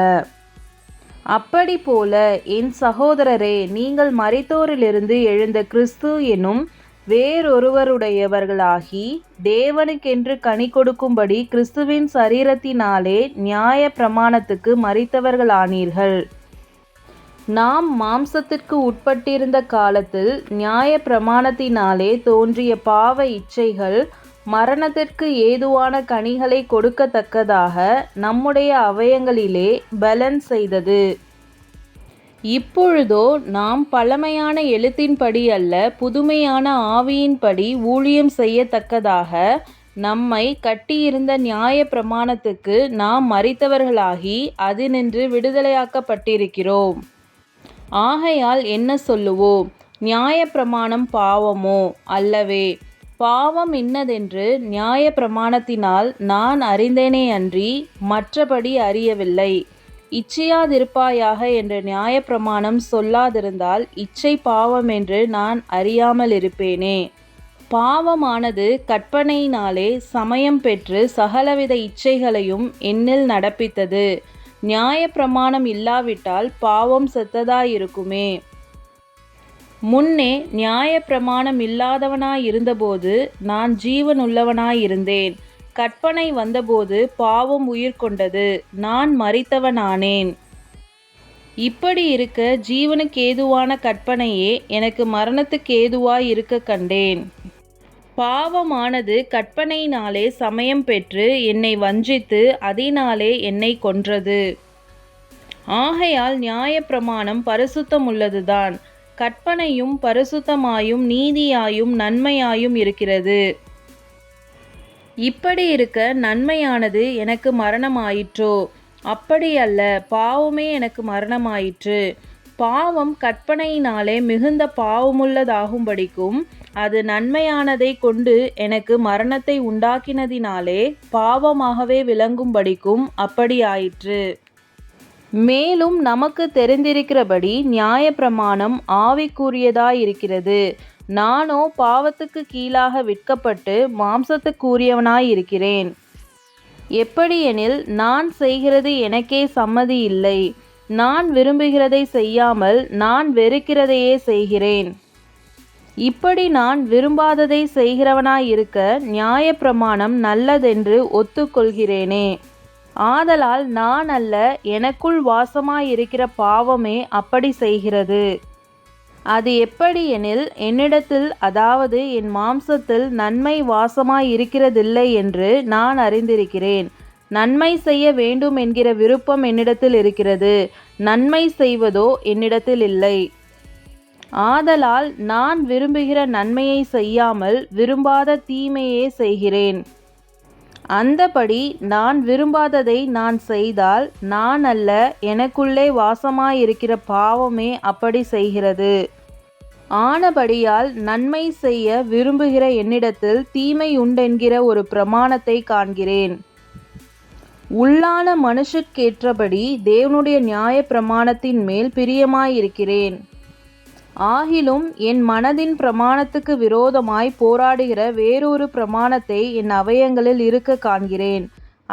அப்படி போல என் சகோதரரே, நீங்கள் மரித்தோரிலிருந்து எழுந்த கிறிஸ்து எனும் வேறொருவருடையவர்களாகி தேவனுக்கென்று கனி கொடுக்கும்படி கிறிஸ்துவின் சரீரத்தினாலே நியாய பிரமாணத்துக்கு மரித்தவர்களானீர்கள். நாம் மாம்சத்திற்கு உட்பட்டிருந்த காலத்தில் நியாய பிரமாணத்தினாலே தோன்றிய பாவ இச்சைகள் மரணத்திற்கு ஏதுவான கனிகளை கொடுக்கத்தக்கதாக நம்முடைய அவயங்களிலே பலன் செய்தது. இப்பொழுதோ நாம் பழமையான எழுத்தின்படி அல்ல, புதுமையான ஆவியின்படி ஊழியம் செய்யத்தக்கதாக நம்மை கட்டியிருந்த நியாய பிரமாணத்துக்கு நாம் மரித்தவர்களாகி அதினின்று விடுதலையாக்கப்பட்டிருக்கிறோம். ஆகையால் என்ன சொல்லுவோம்? நியாய பிரமாணம் பாவமோ? அல்லவே. பாவம் இன்னதென்று நியாய பிரமாணத்தினால் நான் அறிந்தேனே அன்றி மற்றபடி அறியவில்லை. இச்சையாதிருப்பாயாக என்ற நியாயப்பிரமாணம் சொல்லாதிருந்தால் இச்சை பாவம் என்று நான் அறியாமல் இருப்பேனே. பாவமானது கற்பனையினாலே சமயம் பெற்று சகலவித இச்சைகளையும் என்னில் நடப்பித்தது. நியாயப்பிரமாணம் இல்லாவிட்டால் பாவம் செத்ததாயிருக்குமே. முன்னே நியாயப்பிரமாணம் இல்லாதவனாயிருந்தபோது நான் ஜீவனுள்ளவனாயிருந்தேன். கற்பனை வந்தபோது பாவம் உயிர் கொண்டது, நான் மரித்தவனானேன். இப்படி இருக்க ஜீவனுக்கேதுவான கற்பனையே எனக்கு மரணத்துக்கேதுவாய் இருக்க கண்டேன். பாவமானது கற்பனையினாலே சமயம் பெற்று என்னை வஞ்சித்து அதனாலே என்னை கொன்றது. ஆகையால் நியாயப்பிரமாணம் பரிசுத்தமுள்ளதுதான், கற்பனையும் பரிசுத்தமாயும் நீதியாயும் நன்மையாயும் இருக்கிறது. இப்படி இருக்க நன்மையானது எனக்கு மரணமாயிற்றோ? அப்படியல்ல, பாவமே எனக்கு மரணமாயிற்று. பாவம் கற்பனையினாலே மிகுந்த பாவமுள்ளதாகும்படிக்கும் அது நன்மையானதை கொண்டு எனக்கு மரணத்தை உண்டாக்கினதினாலே பாவமாகவே விளங்கும்படிக்கும் அப்படியாயிற்று. மேலும் நமக்கு தெரிந்திருக்கிறபடி நியாயப்பிரமாணம் ஆவிக்குரியதாயிருக்கிறது. நானோ பாவத்துக்கு கீழாக விற்கப்பட்டு மாம்சத்துக்குரியவனாயிருக்கிறேன். எப்படியெனில் நான் செய்கிறது எனக்கே சம்மதி இல்லை. நான் விரும்புகிறதை செய்யாமல் நான் வெறுக்கிறதையே செய்கிறேன். இப்படி நான் விரும்பாததை செய்கிறவனாயிருக்க நியாயப்பிரமாணம் நல்லதென்று ஒத்துக்கொள்கிறேனே. ஆதலால் நான் அல்ல, எனக்குள் வாசமாயிருக்கிற பாவமே அப்படி செய்கிறது. அது எப்படியெனில் என்னிடத்தில், அதாவது என் மாம்சத்தில் நன்மை வாசமாயிருக்கிறதில்லை என்று நான் அறிந்திருக்கிறேன். நன்மை செய்ய வேண்டும் என்கிற விருப்பம் என்னிடத்தில் இருக்கிறது, நன்மை செய்வதோ என்னிடத்தில் இல்லை. ஆதலால் நான் விரும்புகிற நன்மையை செய்யாமல் விரும்பாத தீமையே செய்கிறேன். அந்தபடி நான் விரும்பாததை நான் செய்தால் நான் அல்ல, எனக்குள்ளே வாசமாயிருக்கிற பாவமே அப்படி செய்கிறது. ஆனபடியால் நன்மை செய்ய விரும்புகிற என்னிடத்தில் தீமை உண்டென்கிற ஒரு பிரமாணத்தை காண்கிறேன். உள்ளான மனுஷருக்கேற்றபடி தேவனுடைய நியாய பிரமாணத்தின் மேல் பிரியமாயிருக்கிறேன். ஆகிலும் என் மனதின் பிரமாணத்துக்கு விரோதமாய் போராடுகிற வேறொரு பிரமாணத்தை என் அவயங்களில் இருக்க காண்கிறேன்.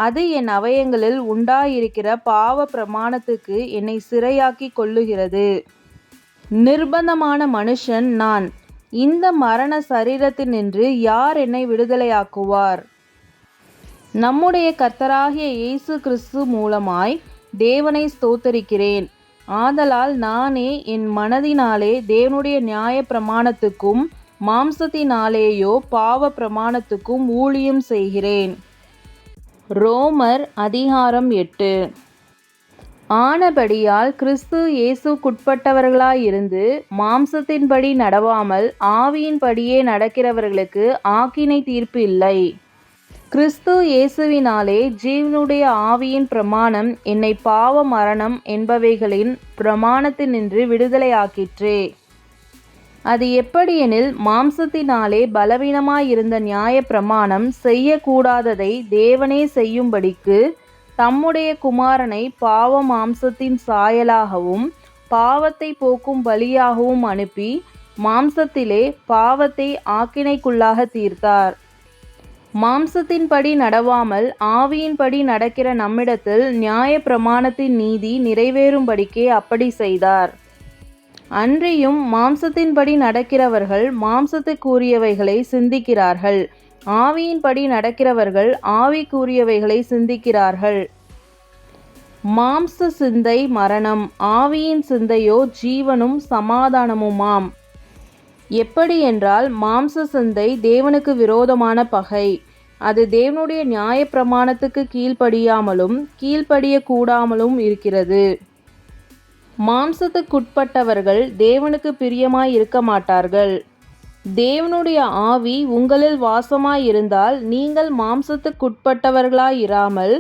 அது என் அவயங்களில் உண்டாயிருக்கிற பாவ பிரமாணத்துக்கு என்னை சிறையாக்கி கொள்ளுகிறது. நிர்பந்தமான மனுஷன் நான். இந்த மரண சரீரத்தினின்று யார் என்னை விடுதலையாக்குவார்? நம்முடைய கர்த்தராகிய இயேசு கிறிஸ்து மூலமாய் தேவனை ஸ்தோத்தரிக்கிறேன். ஆதலால் நானே என் மனதினாலே தேவனுடைய நியாய பிரமாணத்துக்கும் மாம்சத்தினாலேயோ பாவ பிரமாணத்துக்கும் ஊழியம் செய்கிறேன். ரோமர் அதிகாரம் 8. ஆனபடியால் கிறிஸ்து இயேசுக்குட்பட்டவர்களாயிருந்து மாம்சத்தின்படி நடவாமல் ஆவியின்படியே நடக்கிறவர்களுக்கு ஆக்கினை தீர்ப்பு இல்லை. கிறிஸ்து இயேசுவினாலே ஜீவனுடைய ஆவியின் பிரமாணம் என்னை பாவ மரணம் என்பவைகளின் பிரமாணத்தினின்று விடுதலையாக்கிற்றே. அது எப்படியெனில், மாம்சத்தினாலே பலவீனமாயிருந்த நியாய பிரமாணம் செய்யக்கூடாததை தேவனே செய்யும்படிக்கு தம்முடைய குமாரனை பாவ மாம்சத்தின் சாயலாகவும் பாவத்தை போக்கும் பலியாகவும் அனுப்பி மாம்சத்திலே பாவத்தை ஆக்கினைக்குள்ளாக தீர்த்தார். மாம்சத்தின்படி நடவாமல் ஆவியின்படி நடக்கிற நம்மிடத்தில் நியாய பிரமாணத்தின் நீதி நிறைவேறும்படிக்கே அப்படி செய்தார். அன்றியும் மாம்சத்தின்படி நடக்கிறவர்கள் மாம்சத்துக்குரியவைகளை சிந்திக்கிறார்கள், ஆவியின்படி நடக்கிறவர்கள் ஆவிக்குரியவைகளை சிந்திக்கிறார்கள். மாம்ச சிந்தை மரணம், ஆவியின் சிந்தையோ ஜீவனும் சமாதானமுமாம். எப்படி என்றால், மாம்ச சிந்தை தேவனுக்கு விரோதமான பகை. அது தேவனுடைய நியாய பிரமாணத்துக்கு கீழ்ப்படியாமலும் கீழ்ப்படியக்கூடாமலும் இருக்கிறது. மாம்சத்துக்குட்பட்டவர்கள் தேவனுக்கு பிரியமாய் இருக்க மாட்டார்கள். தேவனுடைய ஆவி உங்களில் வாசமாயிருந்தால் நீங்கள் மாம்சத்துக்குட்பட்டவர்களாயிராமல்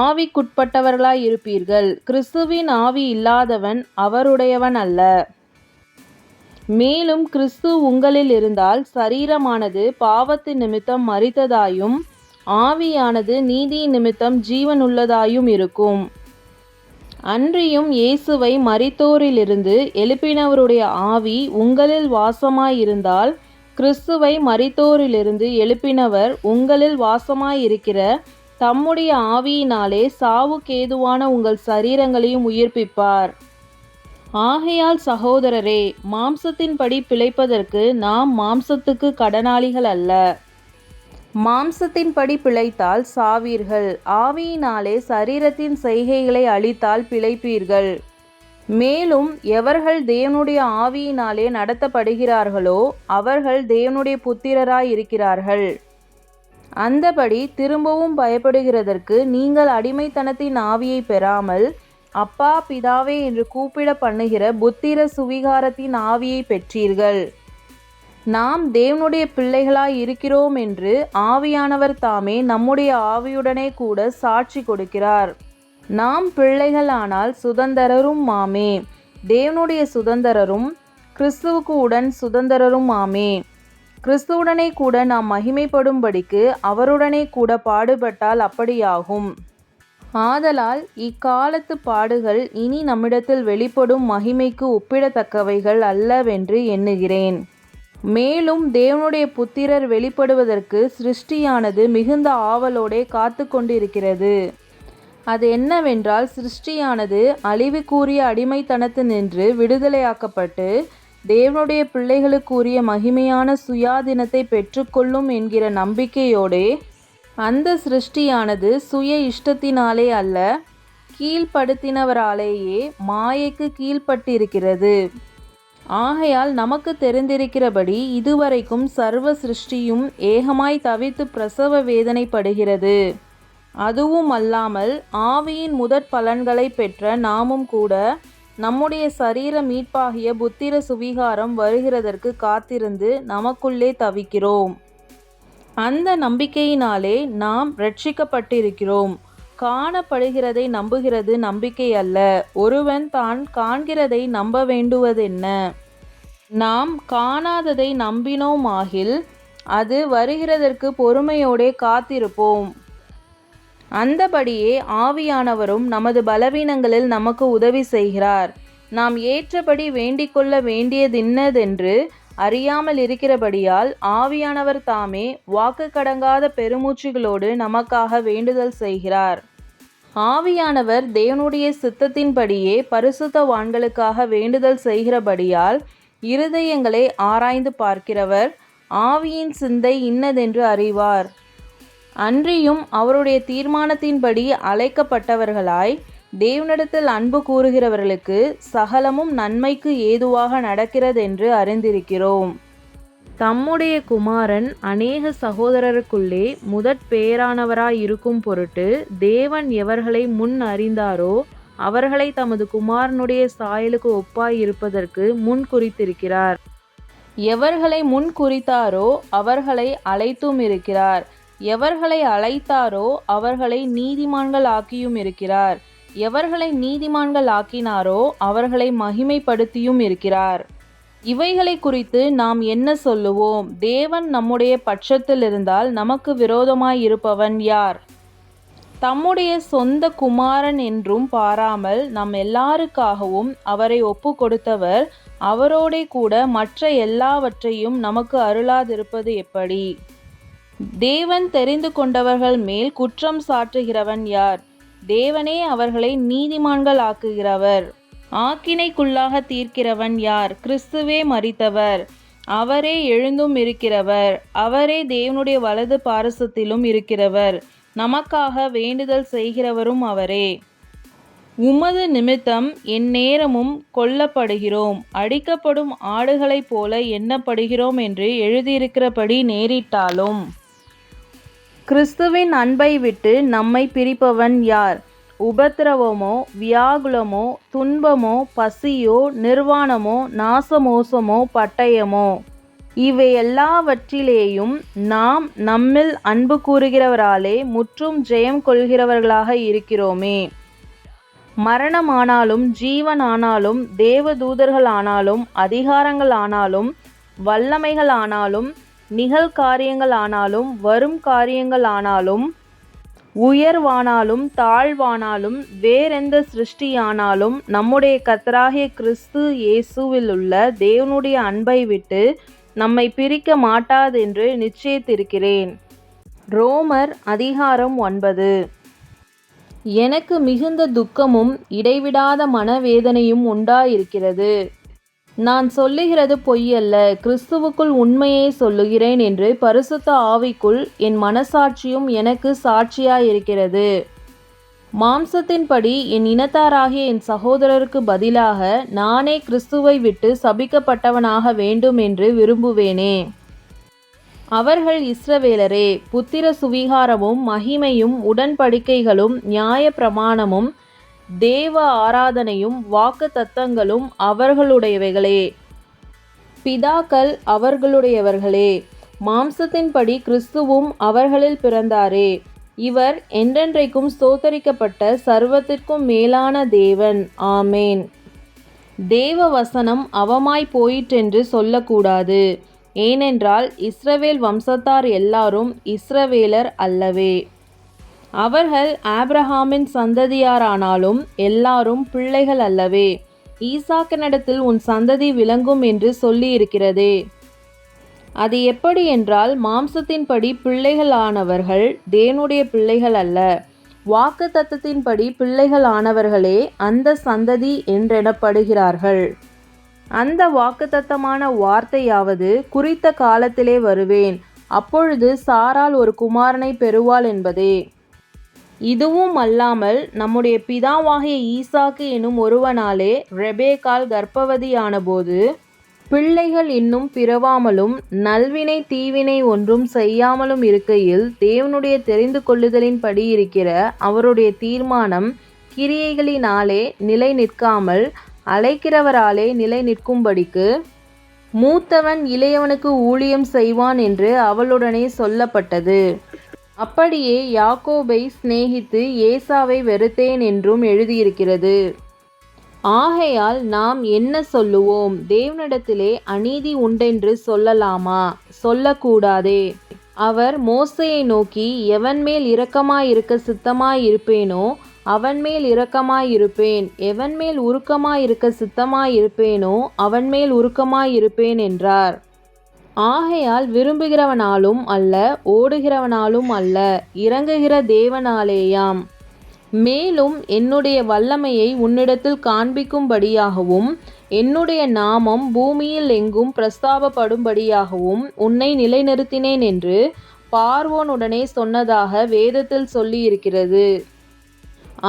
ஆவிக்குட்பட்டவர்களாயிருப்பீர்கள். கிறிஸ்துவின் ஆவி இல்லாதவன் அவருடையவன் அல்ல. மேலும் கிறிஸ்து உங்களில் இருந்தால் சரீரமானது பாவத்து நிமித்தம் மரித்ததாயும் ஆவியானது நீதி நிமித்தம் ஜீவனுள்ளதாயும் இருக்கும். அன்றியும் இயேசுவை மரித்தோரிலிருந்து எழுப்பினவருடைய ஆவி உங்களில் வாசமாயிருந்தால் கிறிஸ்துவை மரித்தோரிலிருந்து எழுப்பினவர் உங்களில் வாசமாயிருக்கிற தம்முடைய ஆவியினாலே சாவுக்கேதுவான உங்கள் சரீரங்களையும் உயிர்ப்பிப்பார். ஆகையால் சகோதரரே, மாம்சத்தின்படி பிழைப்பதற்கு நாம் மாம்சத்துக்கு கடனாளிகள் அல்ல. மாம்சத்தின்படி பிழைத்தால் சாவீர்கள், ஆவியினாலே சரீரத்தின் செய்கைகளை அழித்தால் பிழைப்பீர்கள். மேலும் எவர்கள் தேவனுடைய ஆவியினாலே நடத்தப்படுகிறார்களோ அவர்கள் தேவனுடைய புத்திரராயிருக்கிறார்கள். அந்தபடி திரும்பவும் பயப்படுகிறதற்கு நீங்கள் அடிமைத்தனத்தின் ஆவியை பெறாமல் அப்பா பிதாவே என்று கூப்பிட பண்ணுகிற புத்திர சுவிகாரத்தின் ஆவியை பெற்றீர்கள். நாம் தேவனுடைய பிள்ளைகளாய் இருக்கிறோம் என்று ஆவியானவர் தாமே நம்முடைய ஆவியுடனே கூட சாட்சி கொடுக்கிறார். நாம் பிள்ளைகளானால் சுதந்தரரும் ஆமே, தேவனுடைய சுதந்தரரும் கிறிஸ்துவுக்கு உடன் சுதந்தரரும் ஆமே. கிறிஸ்துவுடனே கூட நாம் மகிமைப்படும்படிக்கு அவருடனே கூட பாடுபட்டால் அப்படியாகும். ஆதலால் இக்காலத்து பாடுகள் இனி நம்மிடத்தில் வெளிப்படும் மகிமைக்கு ஒப்பிடத்தக்கவைகள் அல்லவென்று எண்ணுகிறேன். மேலும் தேவனுடைய புத்திரர் வெளிப்படுவதற்கு சிருஷ்டியானது மிகுந்த ஆவலோடே காத்து கொண்டிருக்கிறது. அது என்னவென்றால், சிருஷ்டியானது அழிவுக்குரிய அடிமைத்தனத்தினின்று விடுதலையாக்கப்பட்டு தேவனுடைய பிள்ளைகளுக்குரிய மகிமையான சுயாதீனத்தை பெற்றுக்கொள்ளும் என்கிற நம்பிக்கையோடே அந்த சிருஷ்டியானது சுய இஷ்டத்தினாலே அல்ல, கீழ்ப்படுத்தினவராலேயே மாயைக்கு கீழ்ப்பட்டிருக்கிறது. ஆகையால் நமக்கு தெரிந்திருக்கிறபடி இதுவரைக்கும் சர்வ சிருஷ்டியும் ஏகமாய் தவித்து பிரசவ வேதனைப்படுகிறது. அதுவும் அல்லாமல் ஆவியின் முதற் பலன்களை பெற்ற நாமும் கூட நம்முடைய சரீர மீட்பாகிய புத்திர சுவிகாரம் வருகிறதற்கு காத்திருந்து நமக்குள்ளே தவிக்கிறோம். அந்த நம்பிக்கையினாலே நாம் இரட்சிக்கப்பட்டிருக்கிறோம். காணப்படுகிறதை நம்புகிறது நம்பிக்கை அல்ல. ஒருவன் தான் காண்கிறதை நம்ப வேண்டுவதென்ன? நாம் காணாததை நம்பினோமாகில் அது வருகிறதற்கு பொறுமையோடே காத்திருப்போம். அந்தபடியே ஆவியானவரும் நமது பலவீனங்களில் நமக்கு உதவி செய்கிறார். நாம் ஏற்றபடி வேண்டிக்கொள்ள வேண்டியதின்னதென்று அறியாமல் இருக்கிறபடியால் ஆவியானவர் தாமே வாக்கு கடங்காத பெருமூச்சுகளோடு நமக்காக வேண்டுதல் செய்கிறார். ஆவியானவர் தேவனுடைய சித்தத்தின்படியே பரிசுத்தவான்களுக்காக வேண்டுதல் செய்கிறபடியால் இருதயங்களை ஆராய்ந்து பார்க்கிறவர் ஆவியின் சிந்தை இன்னதென்று அறிவார். அன்றியும் அவருடைய தீர்மானத்தின்படி அழைக்கப்பட்டவர்களாய் தேவனிடத்தில் அன்பு கூறுகிறவர்களுக்கு சகலமும் நன்மைக்கு ஏதுவாக நடக்கிறதென்று அறிந்திருக்கிறோம். தம்முடைய குமாரன் அநேக சகோதரருக்குள்ளே முதற்பேறானவராயிருக்கும் பொருட்டு தேவன் எவர்களை முன் அறிந்தாரோ அவர்களை தமது குமாரனுடைய சாயலுக்கு ஒப்பாய் இருப்பதற்கு முன் குறித்திருக்கிறார். எவர்களை முன் குறித்தாரோ அவர்களை அழைத்தும் இருக்கிறார். எவர்களை அழைத்தாரோ அவர்களை நீதிமான்கள் ஆக்கியும் இருக்கிறார். எவர்களை நீதிமான்கள் ஆக்கினாரோ அவர்களை மகிமைப்படுத்தியும் இருக்கிறார். இவைகளை குறித்து நாம் என்ன சொல்லுவோம்? தேவன் நம்முடைய பட்சத்தில் இருந்தால் நமக்கு விரோதமாய் இருப்பவன் யார்? தம்முடைய சொந்த குமாரன் என்றும் பாராமல் நம் எல்லாருக்காகவும் அவரை ஒப்பு கொடுத்தவர் அவரோடே கூட மற்ற எல்லாவற்றையும் நமக்கு அருளாதிருப்பது எப்படி? தேவன் தெரிந்து கொண்டவர்கள் மேல் குற்றம் சாட்டுகிறவன் யார்? தேவனே அவர்களை நீதிமான்கள் ஆக்குகிறவர். ஆக்கினைக்குள்ளாக தீர்க்கிறவன் யார்? கிறிஸ்துவே மரித்தவர், அவரே எழுந்தும் இருக்கிறவர், அவரே தேவனுடைய வலது பாரசத்திலும் இருக்கிறவர், நமக்காக வேண்டுதல் செய்கிறவரும் அவரே. உமது நிமித்தம் எந்நேரமும் கொல்லப்படுகிறோம், அடிக்கப்படும் ஆடுகளைப் போல எண்ணப்படுகிறோம் என்று எழுதியிருக்கிறபடி நேரிட்டாலும் கிறிஸ்துவின் அன்பை விட்டு நம்மை பிரிப்பவன் யார்? உபத்திரவமோ, வியாகுலமோ, துன்பமோ, பசியோ, நிர்வாணமோ, நாசமோசமோ, பட்டயமோ, இவை எல்லாவற்றிலேயும் நாம் நம்மில் அன்பு கூறுகிறவராலே முற்றும் ஜெயம் கொள்கிறவர்களாக இருக்கிறோமே. மரணமானாலும் ஜீவனானாலும் தேவதூதர்களானாலும் அதிகாரங்களானாலும் வல்லமைகளானாலும் நிகழ்காரியங்களானாலும் வரும் காரியங்களானாலும் உயர்வானாலும் தாழ்வானாலும் வேறெந்த சிருஷ்டியானாலும் நம்முடைய கர்த்தராகிய கிறிஸ்து இயேசுவிலுள்ள தேவனுடைய அன்பை விட்டு நம்மை பிரிக்க மாட்டாதென்று நிச்சயித்திருக்கிறேன். ரோமர் அதிகாரம் 9. எனக்கு மிகுந்த துக்கமும் இடைவிடாத மனவேதனையும் உண்டாயிருக்கிறது. நான் சொல்லுகிறது பொய்யல்ல, கிறிஸ்துவுக்குள் உண்மையை சொல்லுகிறேன் என்று பரிசுத்த ஆவிக்குள் என் மனசாட்சியும் எனக்கு சாட்சியாயிருக்கிறது. மாம்சத்தின்படி என் இனத்தாராகிய என் சகோதரருக்கு பதிலாக நானே கிறிஸ்துவை விட்டு சபிக்கப்பட்டவனாக வேண்டும் என்று விரும்புவேனே. அவர்கள் இஸ்ரவேலரே. புத்திர சுவிகாரமும் மகிமையும் உடன்படிக்கைகளும் நியாய பிரமாணமும் தேவ ஆராதனையும் வாக்கு தத்தங்களும் அவர்களுடையவைகளே. பிதாக்கள் அவர்களுடையவர்களே. மாம்சத்தின்படி கிறிஸ்துவும் அவர்களில் பிறந்தாரே. இவர் என்றென்றைக்கும் ஸ்தோத்தரிக்கப்பட்ட சர்வத்திற்கும் மேலான தேவன். ஆமேன். தேவ வசனம் அவமாய் போயிற்றென்று சொல்லக்கூடாது. ஏனென்றால் இஸ்ரவேல் வம்சத்தார் எல்லாரும் இஸ்ரவேலர் அல்லவே. அவர்கள் ஆபிரகாமின் சந்ததியாரானாலும் எல்லாரும் பிள்ளைகள் அல்லவே. ஈசாக்கினிடத்தில் உன் சந்ததி விளங்கும் என்று சொல்லியிருக்கிறதே. அது எப்படி என்றால், மாம்சத்தின்படி பிள்ளைகளானவர்கள் தேவனுடைய பிள்ளைகள் அல்ல, வாக்கு தத்தத்தின்படி பிள்ளைகளானவர்களே அந்த சந்ததி என்றெனப்படுகிறார்கள். அந்த வாக்குத்தத்தமான வார்த்தையாவது, குறித்த காலத்திலே வருவேன், அப்பொழுது சாராள் ஒரு குமாரனை பெறுவாள் என்பதே. இதுவும் அல்லாமல் நம்முடைய பிதாவாகிய ஈசாக்கு என்னும் ஒருவனாலே ரெபேக்காள் கர்ப்பவதியானபோது பிள்ளைகள் இன்னும் பிறவாமலும் நல்வினை தீவினை ஒன்றும் செய்யாமலும் இருக்கையில் தேவனுடைய தெரிந்து கொள்ளுதலின்படி இருக்கிற அவருடைய தீர்மானம் கிரியைகளினாலே நிலை நிற்காமல் அழைக்கிறவராலே நிலை நிற்கும்படிக்கு மூத்தவன் இளையவனுக்கு ஊழியம் செய்வான் என்று அவளுடனே சொல்லப்பட்டது. அப்படியே யாக்கோபை சிநேகித்து ஏசாவை வெறுத்தேன் என்றும் எழுதியிருக்கிறது. ஆகையால் நாம் என்ன சொல்லுவோம்? தேவனிடத்திலே அநீதி உண்டென்று சொல்லலாமா? சொல்லக்கூடாதே. அவர் மோசேயை நோக்கி, எவன்மேல் இரக்கமாயிருக்க சித்தமாயிருப்பேனோ அவன்மேல் இரக்கமாயிருப்பேன், எவன்மேல் உருக்கமாயிருக்க சித்தமாயிருப்பேனோ அவன்மேல் உருக்கமாயிருப்பேன் என்றார். ஆகையால் விரும்புகிறவனாலும் அல்ல, ஓடுகிறவனாலும் அல்ல, இறங்குகிற தேவனாலேயாம். மேலும் என்னுடைய வல்லமையை உன்னிடத்தில் காண்பிக்கும்படியாகவும் என்னுடைய நாமம் பூமியில் எங்கும் பிரஸ்தாபப்படும்படியாகவும் உன்னை நிலைநிறுத்தினேன் என்று பார்வோனுடனே சொன்னதாக வேதத்தில் சொல்லியிருக்கிறது.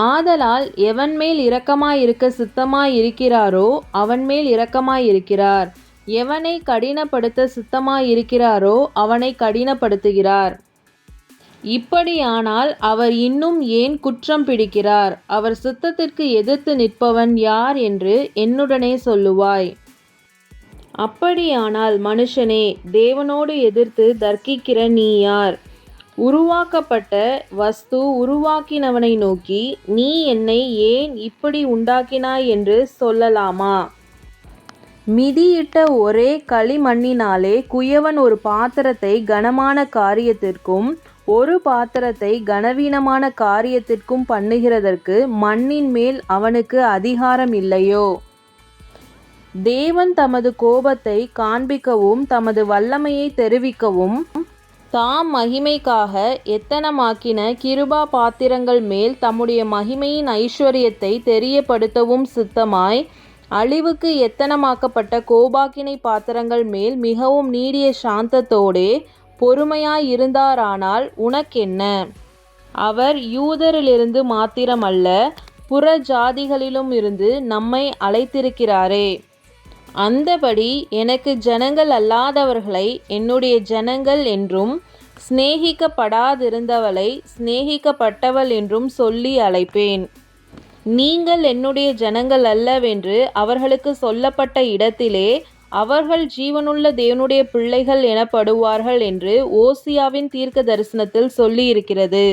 ஆதலால் எவன்மேல் இரக்கமாயிருக்க சித்தமாயிருக்கிறாரோ அவன்மேல் இரக்கமாயிருக்கிறார், எவனை கடினப்படுத்த சித்தமாயிருக்கிறாரோ அவனை கடினப்படுத்துகிறார். இப்படியானால் அவர் இன்னும் ஏன் குற்றம் பிடிக்கிறார்? அவர் சித்தத்திற்கு எதிர்த்து நிற்பவன் யார் என்று என்னுடனே சொல்லுவாய். அப்படியானால் மனுஷனே, தேவனோடு எதிர்த்து தர்க்கிக்கிற நீ யார்? உருவாக்கப்பட்ட வஸ்து உருவாக்கினவனை நோக்கி, நீ என்னை ஏன் இப்படி உண்டாக்கினாய் என்று சொல்லலாமா? மிதியிட்ட ஒரே களிமண்ணினாலே குயவன் ஒரு பாத்திரத்தை கனமான காரியத்திற்கும் ஒரு பாத்திரத்தை கனவீனமான காரியத்திற்கும் பண்ணுகிறதற்கு மண்ணின் மேல் அவனுக்கு அதிகாரம் இல்லையோ? தேவன் தமது கோபத்தை காண்பிக்கவும் தமது வல்லமையை தெரிவிக்கவும் தாம் மகிமைக்காக எத்தனமாக்கின கிருபா பாத்திரங்கள் மேல் தம்முடைய மகிமையின் ஐஸ்வர்யத்தை தெரியப்படுத்தவும் சித்தமாய் அழிவுக்கு எத்தனமாக்கப்பட்ட கோபாக்கினை பாத்திரங்கள் மேல் மிகவும் நீடிய சாந்தத்தோடே பொறுமையாயிருந்தாரானால் உனக்கென்ன? அவர் யூதரிலிருந்து மாத்திரமல்ல, புற ஜாதிகளிலும் இருந்து நம்மை அழைத்திருக்கிறாரே. அந்தபடி எனக்கு ஜனங்கள் அல்லாதவர்களை என்னுடைய ஜனங்கள் என்றும் சிநேகிக்கப்படாதிருந்தவளை சிநேகிக்கப்பட்டவள் என்றும் சொல்லி அழைப்பேன். நீங்கள் என்னுடைய ஜனங்கள் அல்லவென்று அவர்களுக்கு சொல்லப்பட்ட இடத்திலே அவர்கள் ஜீவனுள்ள தேவனுடைய பிள்ளைகள் எனப்படுவார்கள் என்று ஓசியாவின் தீர்க்க தரிசனத்தில் சொல்லியிருக்கிறது.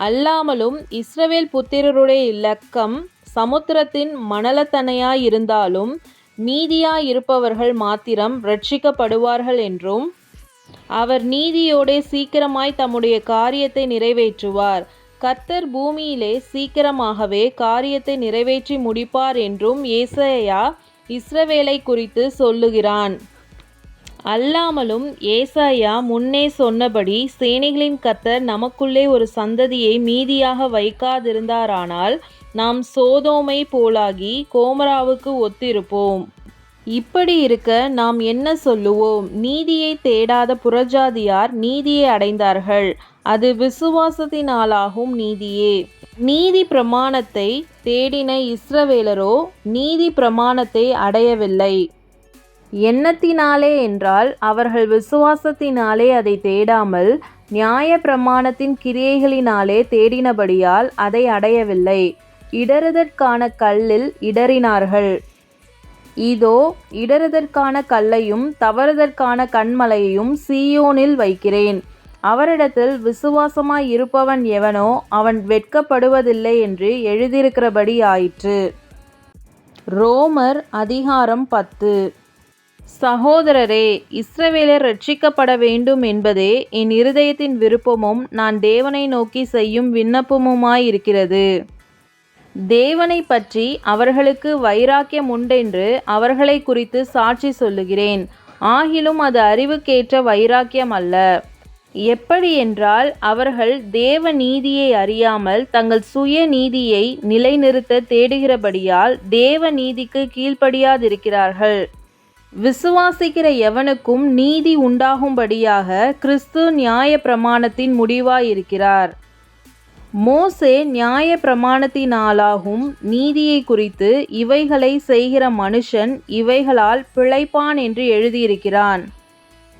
அல்லாமலும் இஸ்ரவேல் புத்திரருடைய இலக்கம் சமுத்திரத்தின் மணலத்தனையாயிருந்தாலும் மீதியாயிருப்பவர்கள் மாத்திரம் இரட்சிக்கப்படுவார்கள் என்றும், அவர் நீதியோடே சீக்கிரமாய் தம்முடைய காரியத்தை நிறைவேற்றுவார், கர்த்தர் பூமியிலே சீக்கிரமாகவே காரியத்தை நிறைவேற்றி முடிப்பார் என்றும் ஏசாயா இஸ்ரவேலை குறித்து சொல்லுகிறான். அல்லாமலும் ஏசாயா முன்னே சொன்னபடி சேனைகளின் கர்த்தர் நமக்குள்ளே ஒரு சந்ததியை மீதியாக வைக்காதிருந்தாரானால் நாம் சோதோமை போலாகி கோமராவுக்கு ஒத்திருப்போம். இப்படி இருக்க நாம் என்ன சொல்லுவோம்? நீதியை தேடாத புறஜாதியார் நீதியை அடைந்தார்கள், அது விசுவாசத்தினாலாகும் நீதியே. நீதி பிரமாணத்தை தேடின இஸ்ரவேலரோ நீதி பிரமாணத்தை அடையவில்லை. எண்ணத்தினாலே என்றால் அவர்கள் விசுவாசத்தினாலே அதை தேடாமல் நியாய பிரமாணத்தின் கிரியைகளினாலே தேடினபடியால் அதை அடையவில்லை. இடறுதற்கான கல்லில் இடறினார்கள். இதோ இடறுதற்கான கல்லையும் தவறுதற்கான கன்மலையையும் சீயோனில் வைக்கிறேன், அவரிடத்தில் விசுவாசமாய் இருப்பவன் எவனோ அவன் வெட்கப்படுவதில்லை என்று எழுதியிருக்கிறபடி ஆயிற்று. ரோமர் அதிகாரம் 10. சகோதரரே, இஸ்ரவேலர் இரட்சிக்கப்பட வேண்டும் என்பதே என் இருதயத்தின் விருப்பமும் நான் தேவனை நோக்கி செய்யும் விண்ணப்பமுமாயிருக்கிறது. தேவனை பற்றி அவர்களுக்கு வைராக்கியம் உண்டென்று அவர்களை குறித்து சாட்சி சொல்லுகிறேன். ஆகிலும் அது அறிவுக்கேற்ற வைராக்கியம் அல்ல. எப்படி என்றால் அவர்கள் தேவ நீதியை அறியாமல் தங்கள் சுய நீதியை நிலைநிறுத்த தேடுகிறபடியால் தேவ நீதிக்கு கீழ்ப்படியாதிருக்கிறார்கள். விசுவாசிக்கிற எவனுக்கும் நீதி உண்டாகும்படியாக கிறிஸ்து நியாய பிரமாணத்தின் முடிவாயிருக்கிறார். மோசே நியாய பிரமாணத்தினாலாகும் நீதியை குறித்து இவைகளை செய்கிற மனுஷன் இவைகளால் பிழைப்பான் என்று எழுதியிருக்கிறான்.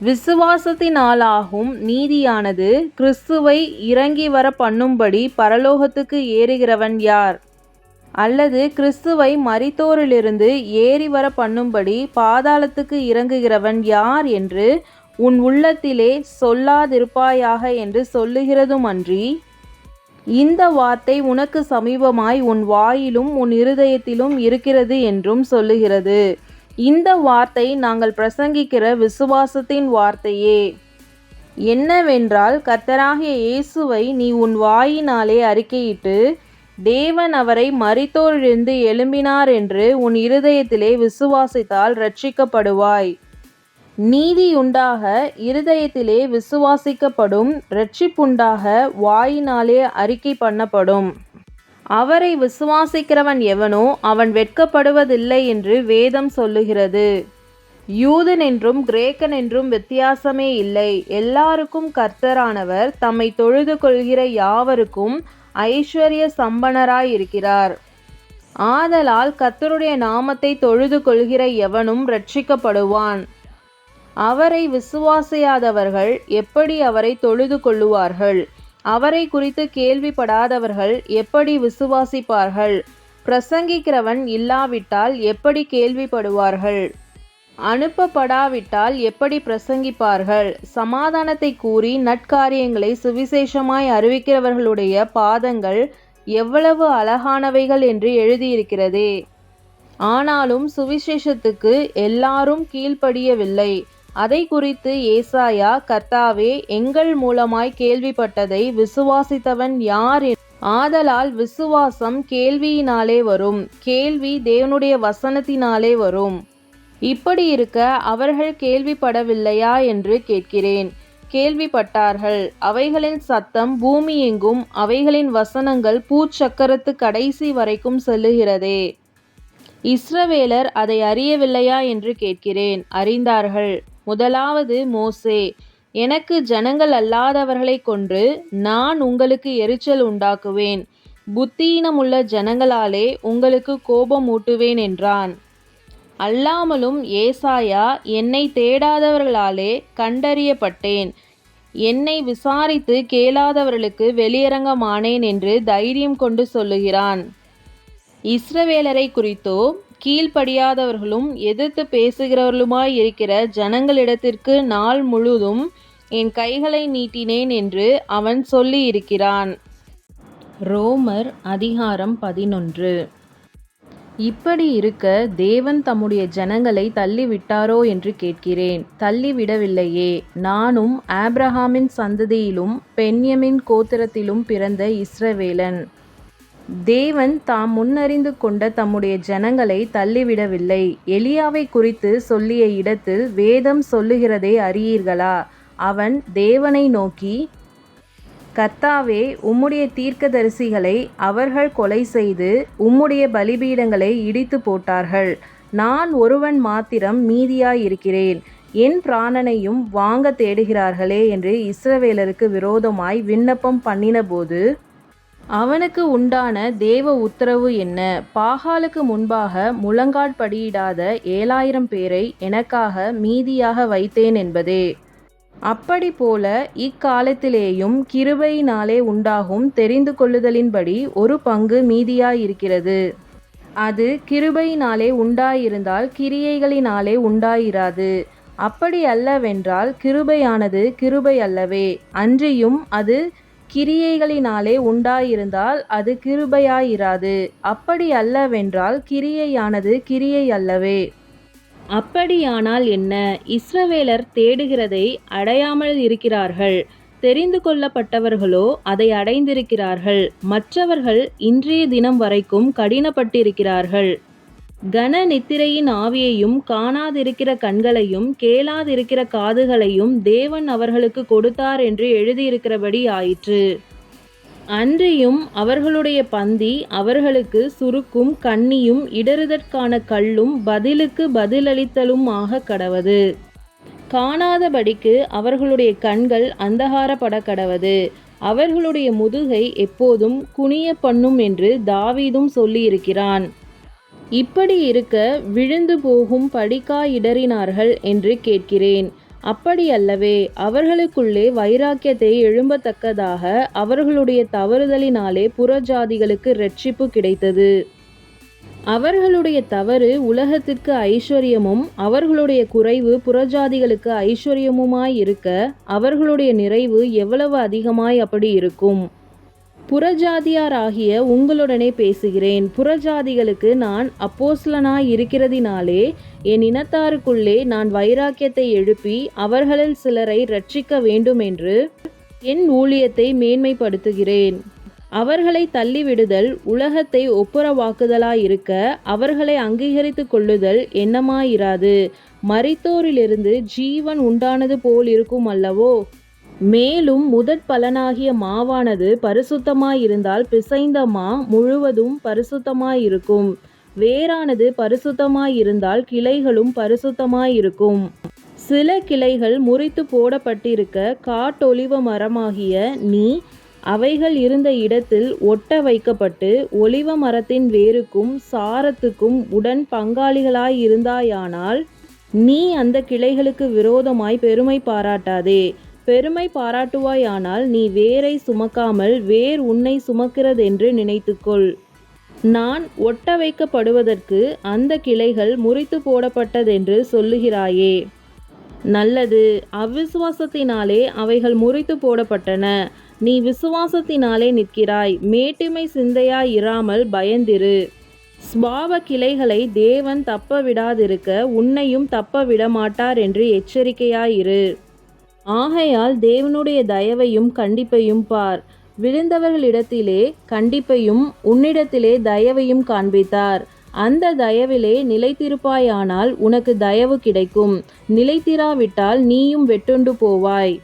விசுவாசத்தினாலாகும் நீதியானது கிறிஸ்துவை இறங்கி வர பண்ணும்படி பரலோகத்துக்கு ஏறுகிறவன் யார்? அல்லது கிறிஸ்துவை மரித்தோரிலிருந்து ஏறி வர பண்ணும்படி பாதாளத்துக்கு இறங்குகிறவன் யார் என்று உன் உள்ளத்திலே சொல்லாதிருப்பாயாக என்று சொல்லுகிறதுமன்றி, இந்த வார்த்தை உனக்கு சமீபமாய் உன் வாயிலும் உன் இருதயத்திலும் இருக்கிறது என்றும் சொல்லுகிறது. இந்த வார்த்தை நாங்கள் பிரசங்கிக்கிற விசுவாசத்தின் வார்த்தையே. என்னவென்றால், கர்த்தராகிய இயேசுவை நீ உன் வாயினாலே அறிக்கையிட்டு தேவன் அவரை மரித்தோரிலிருந்து எழும்பினார் என்று உன் இருதயத்திலே விசுவாசித்தால் இரட்சிக்கப்படுவாய். நீதியுண்டாக இருதயத்திலே விசுவாசிக்கப்படும், இரட்சிப்புண்டாக வாயினாலே அறிக்கை பண்ணப்படும். அவரை விசுவாசிக்கிறவன் எவனோ அவன் வெட்கப்படுவதில்லை என்று வேதம் சொல்லுகிறது. யூதன் என்றும் கிரேக்கன் என்றும் வித்தியாசமே இல்லை, எல்லாருக்கும் கர்த்தரானவர் தம்மை தொழுது கொள்கிற யாவருக்கும் ஐஸ்வர்ய சம்பன்னராயிருக்கிறார். ஆதலால் கர்த்தருடைய நாமத்தை தொழுது கொள்கிற எவனும் இரட்சிக்கப்படுவான். அவரை விசுவாசியாதவர்கள் எப்படி அவரை தொழுது கொள்ளுவார்கள்? அவரை குறித்து கேள்விப்படாதவர்கள் எப்படி விசுவாசிப்பார்கள்? பிரசங்கிக்கிறவன் இல்லாவிட்டால் எப்படி கேள்விப்படுவார்கள்? அனுப்பப்படாவிட்டால் எப்படி பிரசங்கிப்பார்கள்? சமாதானத்தை கூறி நற்காரியங்களை சுவிசேஷமாய் அறிவிக்கிறவர்களுடைய பாதங்கள் எவ்வளவு அழகானவைகள் என்று எழுதியிருக்கிறதே. ஆனாலும் சுவிசேஷத்துக்கு எல்லாரும் கீழ்ப்படியவில்லை. அதை குறித்து ஏசாயா, கர்த்தாவே, எங்கள் மூலமாய் கேள்விப்பட்டதை விசுவாசித்தவன் யார்? ஆதலால் விசுவாசம் கேள்வியினாலே வரும், கேள்வி தேவனுடைய வசனத்தினாலே வரும். இப்படி இருக்க அவர்கள் கேள்விப்படவில்லையா என்று கேட்கிறேன். கேள்விப்பட்டார்கள். அவைகளின் சத்தம் பூமி எங்கும், அவைகளின் வசனங்கள் பூச்சக்கரத்து கடைசி வரைக்கும் செல்லுகிறதே. இஸ்ரவேலர் அதை அறியவில்லையா என்று கேட்கிறேன். அறிந்தார்கள். முதலாவது மோசே, எனக்கு ஜனங்கள் அல்லாதவர்களை கொண்டு நான் உங்களுக்கு எரிச்சல் உண்டாக்குவேன், புத்தீனமுள்ள ஜனங்களாலே உங்களுக்கு கோபம் ஊட்டுவேன் என்றான். அல்லாமலும் ஏசாயா, என்னை தேடாதவர்களாலே கண்டறியப்பட்டேன், என்னை விசாரித்து கேளாதவர்களுக்கு வெளியரங்கமானேன் என்று தைரியம் கொண்டு சொல்லுகிறான். இஸ்ரவேலரை குறித்தோ, கீழ்ப்படியாதவர்களும் எதிர்த்து பேசுகிறவர்களுமாய் இருக்கிற ஜனங்களிடத்திற்கு நாள் முழுதும் என் கைகளை நீட்டினேன் என்று அவன் சொல்லி இருக்கிறான். ரோமர் அதிகாரம் 11. இப்படி இருக்க தேவன் தம்முடைய ஜனங்களை தள்ளிவிட்டாரோ என்று கேட்கிறேன். தள்ளிவிடவில்லையே. நானும் ஆபிரகாமின் சந்ததியிலும் பென்யமின் கோத்திரத்திலும் பிறந்த இஸ்ரவேலன். தேவன் தாம் முன்னறிந்து கொண்ட தம்முடைய ஜனங்களை தள்ளிவிடவில்லை. எலியாவை குறித்து சொல்லிய இடத்தில் வேதம் சொல்லுகிறதை அறியீர்களா? அவன் தேவனை நோக்கி, கர்த்தாவே, உம்முடைய தீர்க்கதரிசிகளை அவர்கள் கொலை செய்து உம்முடைய பலிபீடங்களை இடித்து போட்டார்கள். நான் ஒருவன் மாத்திரம் மீதியாயிருக்கிறேன். என் பிராணனையும் வாங்க தேடுகிறார்களே என்று இஸ்ரவேலருக்கு விரோதமாய் விண்ணப்பம் பண்ணினபோது அவனுக்கு உண்டான தேவ உத்தரவு என்ன? பாகாலுக்கு முன்பாக முழங்காற்படியிடாத 7000 பேரை எனக்காக மீதியாக வைத்தேன் என்பதே. அப்படி போல இக்காலத்திலேயும் கிருபையினாலே உண்டாகும் தெரிந்து கொள்ளுதலின்படி ஒரு பங்கு மீதியாயிருக்கிறது. அது கிருபையினாலே உண்டாயிருந்தால் கிரியைகளினாலே உண்டாயிராது. அப்படி அல்லவென்றால் கிருபையானது கிருபை அல்லவே. அன்றியும் அது கிரியைகளினாலே உண்டாயிருந்தால் அது கிருபையாயிராது. அப்படி அல்லவென்றால் கிரியையானது கிரியை அல்லவே. அப்படியானால் என்ன? இஸ்ரவேலர் தேடுகிறதை அடையாமல் இருக்கிறார்கள். தெரிந்து கொள்ளப்பட்டவர்களோ அதை அடைந்திருக்கிறார்கள். மற்றவர்கள் இன்றைய தினம் வரைக்கும் கடினப்பட்டிருக்கிறார்கள். கன நித்திரையின் ஆவியையும் காணாதிருக்கிற கண்களையும் கேளாதிருக்கிற காதுகளையும் தேவன் அவர்களுக்கு கொடுத்தார் என்று எழுதியிருக்கிறபடி ஆயிற்று. அன்றியும் அவர்களுடைய பந்தி அவர்களுக்கு சுருக்கும் கண்ணியும் இடறுதற்கான கல்லும் பதிலுக்கு பதிலளித்தலும் ஆக கடவது. காணாதபடிக்கு அவர்களுடைய கண்கள் அந்தகாரப்பட கடவது. அவர்களுடைய முதுகை எப்போதும் குனிய பண்ணும் என்று தாவீதும் சொல்லியிருக்கிறான். இப்படி இருக்க விழுந்து போகும் படிக்காயிடறினார்கள் என்று கேட்கிறேன். அப்படி அல்லவே. அவர்களுக்குள்ளே வைராக்கியத்தை எழும்பத்தக்கதாக அவர்களுடைய தவறுதலினாலே புறஜாதிகளுக்கு இரட்சிப்பு கிடைத்தது. அவர்களுடைய தவறு உலகத்திற்கு ஐஸ்வர்யமும் அவர்களுடைய குறைவு புறஜாதிகளுக்கு ஐஸ்வர்யமுமாயிருக்க அவர்களுடைய நிறைவு எவ்வளவு அதிகமாய் அப்படி இருக்கும். புறஜாதியாராகிய உங்களுடனே பேசுகிறேன். புறஜாதிகளுக்கு நான் அப்போஸ்தலனாய் இருக்கிறதினாலே என் இனத்தாருக்குள்ளே நான் வைராக்கியத்தை எழுப்பி அவர்களில் சிலரை இரட்சிக்க வேண்டுமென்று என் ஊழியத்தை மேன்மைப்படுத்துகிறேன். அவர்களை தள்ளிவிடுதல் உலகத்தை ஒப்புரவாக்குதலாயிருக்க அவர்களை அங்கீகரித்து கொள்ளுதல் எண்ணமாயிராது. மரித்தோரிலிருந்து ஜீவன் உண்டானது போல் இருக்கும் அல்லவோ. மேலும் முதற் பலனாகிய மாவானது பரிசுத்தமாயிருந்தால் பிசைந்த மா முழுவதும் பரிசுத்தமாயிருக்கும். வேரானது பரிசுத்தமாயிருந்தால் கிளைகளும் பரிசுத்தமாயிருக்கும். சில கிளைகள் முறித்து போடப்பட்டிருக்க காட்டொலிவ மரமாகிய நீ அவைகள் இருந்த இடத்தில் ஒட்ட வைக்கப்பட்டு ஒலிவ மரத்தின் வேருக்கும் சாரத்துக்கும் உடன் பங்காளிகளாயிருந்தாயானால் நீ அந்த கிளைகளுக்கு விரோதமாய் பெருமை பாராட்டாதே. பெருமை பாராட்டுவாயானால் நீ வேரை சுமக்காமல் வேர் உன்னை சுமக்கிறதென்று நினைத்துக்கொள். நான் ஒட்ட வைக்கப்படுவதற்கு அந்த கிளைகள் முறித்து போடப்பட்டதென்று சொல்லுகிறாயே. நல்லது, அவ்விசுவாசத்தினாலே அவைகள் முறித்து போடப்பட்டன. நீ விசுவாசத்தினாலே நிற்கிறாய். மேட்டிமை சிந்தையாயிராமல் பயந்திரு. ஸ்பாவ கிளைகளை தேவன் தப்ப விடாதிருக்க உன்னையும் தப்ப விடமாட்டார் என்று எச்சரிக்கையாயிரு. ஆகையால் தேவனுடைய தயவையும் கண்டிப்பையும் பார். விழுந்தவர்களிடத்திலே கண்டிப்பையும் உன்னிடத்திலே தயவையும் காண்பித்தார். அந்த தயவிலே நிலைத்திருப்பாயானால் உனக்கு தயவு கிடைக்கும். நிலைத்திராவிட்டால் நீயும் வெட்டுண்டு போவாய்.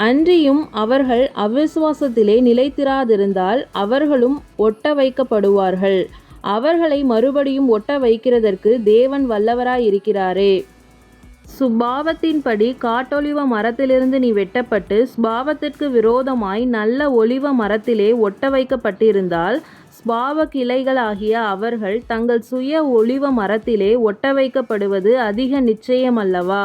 அன்றியும் அவர்கள் அவ்விசுவாசத்திலே நிலைத்திராதிருந்தால் அவர்களும் ஒட்ட வைக்கப்படுவார்கள். அவர்களை மறுபடியும் ஒட்ட வைக்கிறதற்கு தேவன் வல்லவராயிருக்கிறாரே. சுபாவத்தின்படி காட்டொலிவ மரத்திலிருந்து நீ வெட்டப்பட்டு ஸ்பாவத்திற்கு விரோதமாய் நல்ல ஒலிவ மரத்திலே ஒட்ட வைக்கப்பட்டிருந்தால் ஸ்பாவ கிளைகளாகிய அவர்கள் தங்கள் சுய ஒலிவ மரத்திலே ஒட்ட வைக்கப்படுவது அதிக நிச்சயமல்லவா?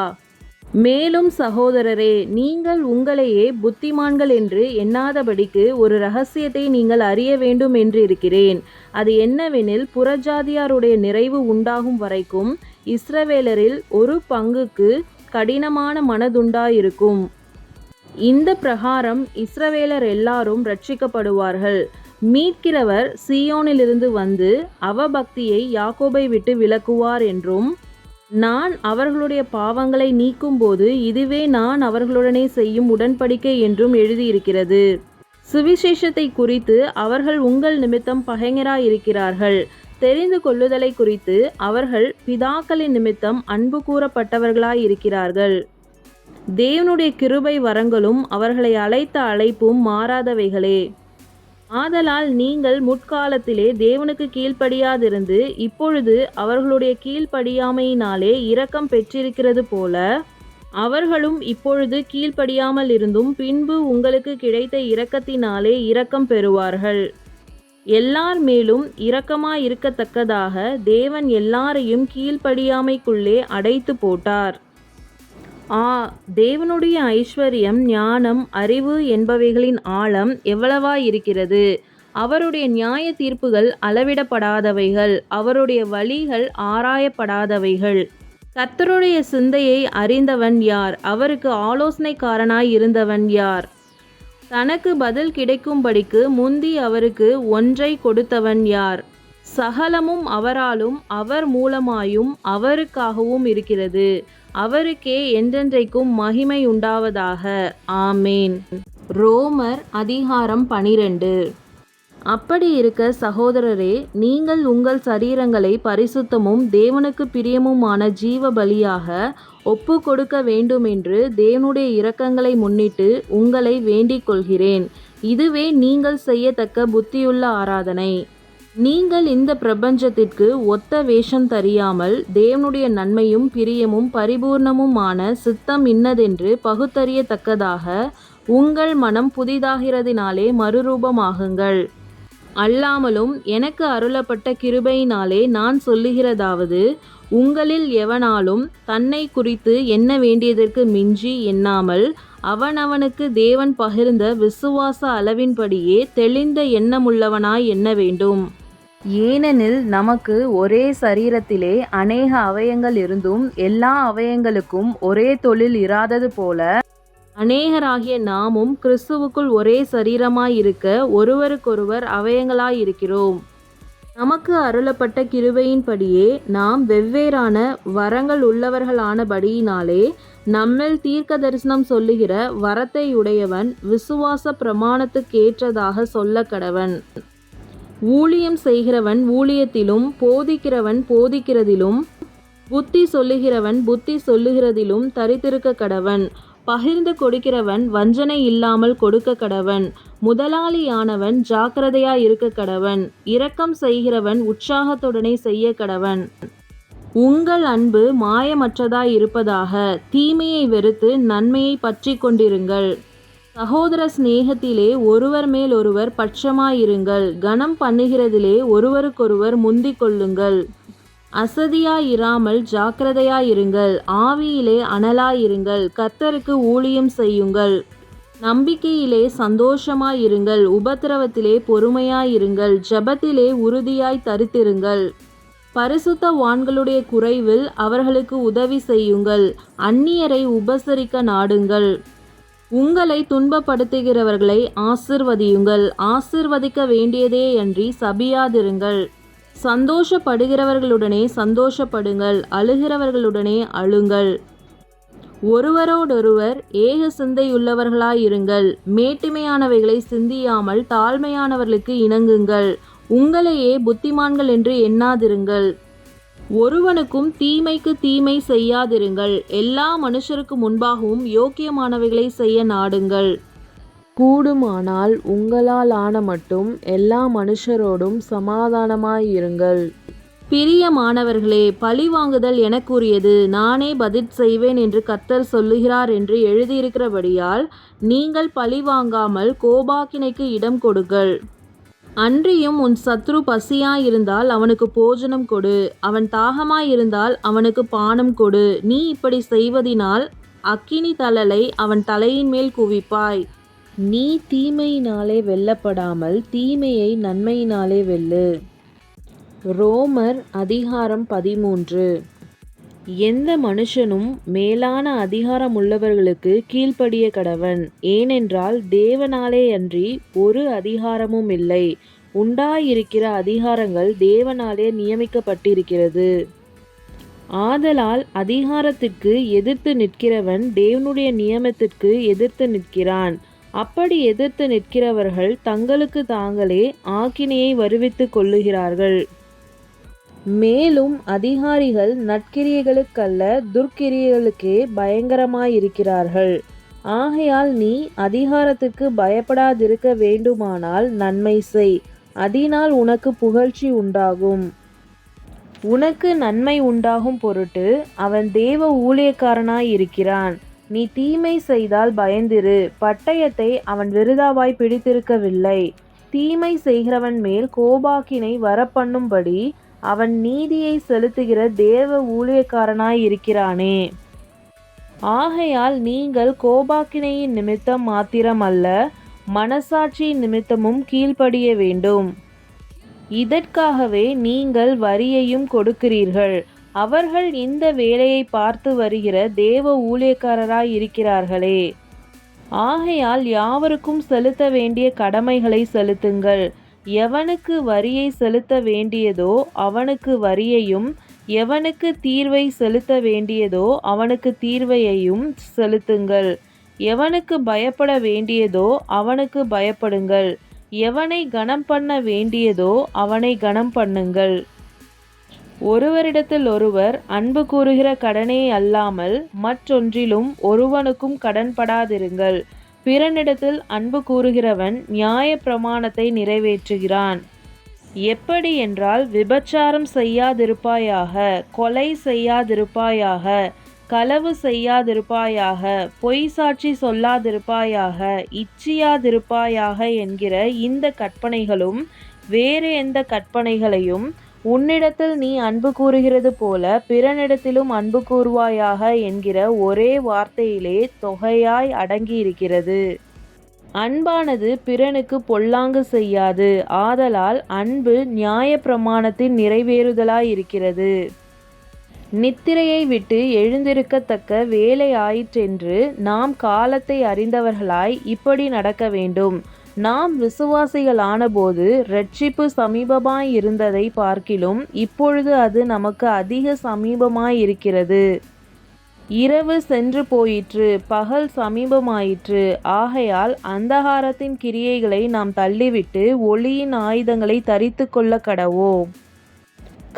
மேலும் சகோதரரே, நீங்கள் உங்களையே புத்திமான்கள் என்று எண்ணாதபடிக்கு ஒரு இரகசியத்தை நீங்கள் அறிய வேண்டும் என்று இருக்கிறேன். அது என்னவெனில், புறஜாதியாருடைய நிறைவு உண்டாகும் வரைக்கும் இஸ்ரவேலரில் ஒரு பங்குக்கு கடினமான மனதுண்டாயிருக்கும். இந்த பிரகாரம் இஸ்ரவேலர் எல்லாரும் இரட்சிக்கப்படுவார்கள். மீட்கிறவர் சீயோனிலிருந்து வந்து அவபக்தியை யாக்கோபை விட்டு விலக்குவார் என்றும், நான் அவர்களுடைய பாவங்களை நீக்கும்போது இதுவே நான் அவர்களுடனே செய்யும் உடன்படிக்கை என்றும் எழுதியிருக்கிறது. சுவிசேஷத்தை குறித்து அவர்கள் உங்கள் நிமித்தம் பகைஞராயிருக்கிறார்கள். தெரிந்து கொள்ளுதலை குறித்து அவர்கள் பிதாக்களின் நிமித்தம் அன்பு கூறப்பட்டவர்களாயிருக்கிறார்கள். தேவனுடைய கிருபை வரங்களும் அவர்களை அழைத்த அழைப்பும் மாறாதவைகளே. ஆதலால் நீங்கள் முற்காலத்திலே தேவனுக்கு கீழ்ப்படியாதிருந்து இப்பொழுது அவர்களுடைய கீழ்ப்படியாமையினாலே இரக்கம் பெற்றிருக்கிறது போல அவர்களும் இப்பொழுது கீழ்ப்படியாமல் இருந்தும் பின்பு உங்களுக்கு கிடைத்த இரக்கத்தினாலே இரக்கம் பெறுவார்கள். எல்லார் மேலும் இரக்கமாயிருக்கத்தக்கதாக தேவன் எல்லாரையும் கீழ்ப்படியாமைக்குள்ளே அடைத்து போட்டார். தேவனுடைய ஐஸ்வர்யம், ஞானம், அறிவு என்பவைகளின் ஆழம் எவ்வளவாயிருக்கிறது! அவருடைய நியாய தீர்ப்புகள் அளவிடப்படாதவைகள், அவருடைய வழிகள் ஆராயப்படாதவைகள். கர்த்தருடைய சிந்தையை அறிந்தவன் யார்? அவருக்கு ஆலோசனைக்காரனாய் இருந்தவன் யார்? தனக்கு பதில் கிடைக்கும்படிக்கு முந்தி அவருக்கு ஒன்றை கொடுத்தவன் யார்? சகலமும் அவராலும் அவர் மூலமாயும் அவருக்காகவும் இருக்கிறது. அவருக்கே என்றென்றைக்கும் மகிமை உண்டாவதாக. ஆமேன். ரோமர் அதிகாரம் 12. அப்படி இருக்க சகோதரரே, நீங்கள் உங்கள் சரீரங்களை பரிசுத்தமும் தேவனுக்கு பிரியமுமான ஜீவ பலியாக ஒப்பு கொடுக்க வேண்டுமென்று தேவனுடைய இரக்கங்களை முன்னிட்டு உங்களை வேண்டிக் கொள்கிறேன். இதுவே நீங்கள் செய்யத்தக்க புத்தியுள்ள ஆராதனை. நீங்கள் இந்த பிரபஞ்சத்திற்கு ஒத்த வேஷம் தரியாமல் தேவனுடைய நன்மையும் பிரியமும் பரிபூர்ணமுமான சித்தம் இன்னதென்று பகுத்தறியத்தக்கதாக உங்கள் மனம் புதிதாகிறதினாலே மறுரூபமாகுங்கள். அல்லாமலும் எனக்கு அருளப்பட்ட கிருபையினாலே நான் சொல்லுகிறதாவது, உங்களில் எவனாலும் தன்னை குறித்து எண்ண வேண்டியதற்கு மிஞ்சி எண்ணாமல் அவனவனுக்கு தேவன் பகிர்ந்த விசுவாச அளவின்படியே தெளிந்த எண்ணமுள்ளவனாய் எண்ண வேண்டும். ஏனெனில் நமக்கு ஒரே சரீரத்திலே அநேக அவயங்கள் இருந்தும் எல்லா அவயங்களுக்கும் ஒரே தொழில் இராதது போல அநேகராகிய நாமும் கிறிஸ்துவுக்குள் ஒரே சரீரமாயிருக்க ஒருவருக்கொருவர் அவயங்களாயிருக்கிறோம். நமக்கு அருளப்பட்ட கிருபையின்படியே நாம் வெவ்வேறான வரங்கள் உள்ளவர்களானபடியினாலே நம்மில் தீர்க்க தரிசனம் சொல்லுகிற வரத்தையுடையவன் விசுவாச பிரமாணத்துக்கேற்றதாக சொல்லக்கடவன். ஊழியம் செய்கிறவன் ஊழியத்திலும், போதிக்கிறவன் போதிக்கிறதிலும், புத்தி சொல்லுகிறவன் புத்தி சொல்லுகிறதிலும் தரித்திருக்க கடவன். பகிர்ந்து கொடுக்கிறவன் வஞ்சனை இல்லாமல் கொடுக்க கடவன். முதலாளியானவன் ஜாக்கிரதையாயிருக்க கடவன். இரக்கம் செய்கிறவன் உற்சாகத்துடனே செய்ய கடவன். உங்கள் அன்பு மாயமற்றதாயிருப்பதாக. தீமையை வெறுத்து நன்மையை பற்றி கொண்டிருங்கள். சகோதர சிநேகத்திலே ஒருவர் மேல் ஒருவர் பட்சமாயிருங்கள். கனம் பண்ணுகிறதிலே ஒருவருக்கொருவர் முந்திக் கொள்ளுங்கள். அசதியாயிராமல் ஜாக்கிரதையாயிருங்கள். ஆவியிலே அனலாயிருங்கள். கர்த்தருக்கு ஊழியம் செய்யுங்கள். நம்பிக்கையிலே சந்தோஷமாயிருங்கள். உபத்திரவத்திலே பொறுமையாயிருங்கள். ஜெபத்திலே உறுதியாய் தரித்திருங்கள். பரிசுத்தவான்களுடைய குறைவில் அவர்களுக்கு உதவி செய்யுங்கள். அந்நியரை உபசரிக்க நாடுங்கள். உங்களை துன்பப்படுத்துகிறவர்களை ஆசிர்வதியுங்கள். ஆசிர்வதிக்க வேண்டியதேயன்றி சபியாதிருங்கள். சந்தோஷப்படுகிறவர்களுடனே சந்தோஷப்படுங்கள். அழுகிறவர்களுடனே அழுங்கள். ஒருவரோடொருவர் ஏக சிந்தையுள்ளவர்களாயிருங்கள். மேட்டிமையானவைகளை சிந்தியாமல் தாழ்மையானவர்களுக்கு இணங்குங்கள். உங்களையே புத்திமான்கள் என்று எண்ணாதிருங்கள். ஒருவனுக்கும் தீமைக்கு தீமை செய்யாதிருங்கள். எல்லா மனுஷருக்கு முன்பாகவும் யோக்கியமானவைகளை செய்ய நாடுங்கள். கூடுமானால் உங்களால் ஆன மட்டும் எல்லா மனுஷரோடும் சமாதானமாயிருங்கள். பிரியமானவர்களே, பழிவாங்குதல் எனக்குரியது, நானே பதில் செய்வேன் என்று கர்த்தர் சொல்லுகிறார் என்று எழுதியிருக்கிறபடியால் நீங்கள் பழிவாங்காமல் கோபாக்கினைக்கு இடம் கொடுங்கள். அன்றியும் உன் சத்ரு பசியாயிருந்தால் அவனுக்கு போஜனம் கொடு. அவன் தாகமாயிருந்தால் அவனுக்கு பானம் கொடு. நீ இப்படி செய்வதினால் அக்கினி தழலை அவன் தலையின் மேல் குவிப்பாய். நீ தீமையினாலே வெல்லப்படாமல் தீமையை நன்மையினாலே வெல்லு. ரோமர் அதிகாரம் 13. எந்த மனுஷனும் மேலான அதிகாரமுள்ளவர்களுக்கு கீழ்ப்படிய கடவன். ஏனென்றால் தேவனாலேயன்றி ஒரு அதிகாரமும் இல்லை. உண்டாயிருக்கிற அதிகாரங்கள் தேவனாலே நியமிக்கப்பட்டிருக்கிறது. ஆதலால் அதிகாரத்திற்கு எதிர்த்து நிற்கிறவன் தேவனுடைய நியமத்திற்கு எதிர்த்து நிற்கிறான். அப்படி எதிர்த்து நிற்கிறவர்கள் தங்களுக்கு தாங்களே ஆக்கினையை வருவித்துக் கொள்ளுகிறார்கள். மேலும் அதிகாரிகள் நற்கிரியைகளுக்கல்ல துர்க்கிரியைகளுக்கே பயங்கரமாயிருக்கிறார்கள். ஆகையால் நீ அதிகாரத்திற்கு பயப்படாதிருக்க வேண்டுமானால் நன்மை செய். அதனால் உனக்கு புகழ்ச்சி உண்டாகும். உனக்கு நன்மை உண்டாகும் பொருட்டு அவன் தேவ ஊழியக்காரனாயிருக்கிறான். நீ தீமை செய்தால் பயந்திரு. பட்டயத்தை அவன் விருதாவாய் பிடித்திருக்கவில்லை. தீமை செய்கிறவன் மேல் கோபாக்கினை வரப்பண்ணும்படி அவன் நீதியை செலுத்துகிற தேவ ஊழியக்காரனாயிருக்கிறானே. ஆகையால் நீங்கள் கோபாக்கினையின் நிமித்தம் மாத்திரம் அல்ல, மனசாட்சியின் நிமித்தமும் கீழ்ப்படிய வேண்டும். இதற்காகவே நீங்கள் வரியையும் கொடுக்கிறீர்கள். அவர்கள் இந்த வேலையை பார்த்து வருகிற தேவ ஊழியக்காரராயிருக்கிறார்களே. ஆகையால் யாவருக்கும் செலுத்த வேண்டிய கடமைகளை செலுத்துங்கள். எவனுக்கு வரியை செலுத்த வேண்டியதோ அவனுக்கு வரியையும், எவனுக்கு தீர்வை செலுத்த வேண்டியதோ அவனுக்கு தீர்வையையும் செலுத்துங்கள். எவனுக்கு பயப்பட வேண்டியதோ அவனுக்கு பயப்படுங்கள். எவனை கனம் பண்ண வேண்டியதோ அவனை கனம் பண்ணுங்கள். ஒருவரிடத்தில் ஒருவர் அன்பு கூறுகிற கடனே அல்லாமல் மற்றொன்றிலும் ஒருவனுக்கும் கடன்படாதிருங்கள். பிறனிடத்தில் அன்பு கூறுகிறவன் நியாய பிரமாணத்தை நிறைவேற்றுகிறான். எப்படி என்றால், விபச்சாரம் செய்யாதிருப்பாயாக, கொலை செய்யாதிருப்பாயாக, களவு செய்யாதிருப்பாயாக, பொய் சாட்சி சொல்லாதிருப்பாயாக, இச்சியாதிருப்பாயாக என்கிற இந்த கற்பனைகளும் வேறு எந்த கற்பனைகளையும் உன்னிடத்தில் நீ அன்பு கூறுகிறது போல பிறனிடத்திலும் அன்பு கூறுவாயாக என்கிற ஒரே வார்த்தையிலே தொகையாய் அடங்கியிருக்கிறது. அன்பானது பிறனுக்கு பொல்லாங்கு செய்யாது. ஆதலால் அன்பு நியாயப்பிரமாணத்தின் நிறைவேறுதலாயிருக்கிறது. நித்திரையை விட்டு எழுந்திருக்கத்தக்க வேலை ஆயிற்றென்று நாம் காலத்தை அறிந்தவர்களாய் இப்படி நடக்க வேண்டும். நாம் விசுவாசிகளானபோது இரட்சிப்பு சமீபமாயிருந்ததை பார்க்கிலும் இப்பொழுது அது நமக்கு அதிக சமீபமாயிருக்கிறது. இரவு சென்று போயிற்று, பகல் சமீபமாயிற்று. ஆகையால் அந்தகாரத்தின் கிரியைகளை நாம் தள்ளிவிட்டு ஒளியின் ஆயுதங்களை தரித்து கொள்ள கடவோம்.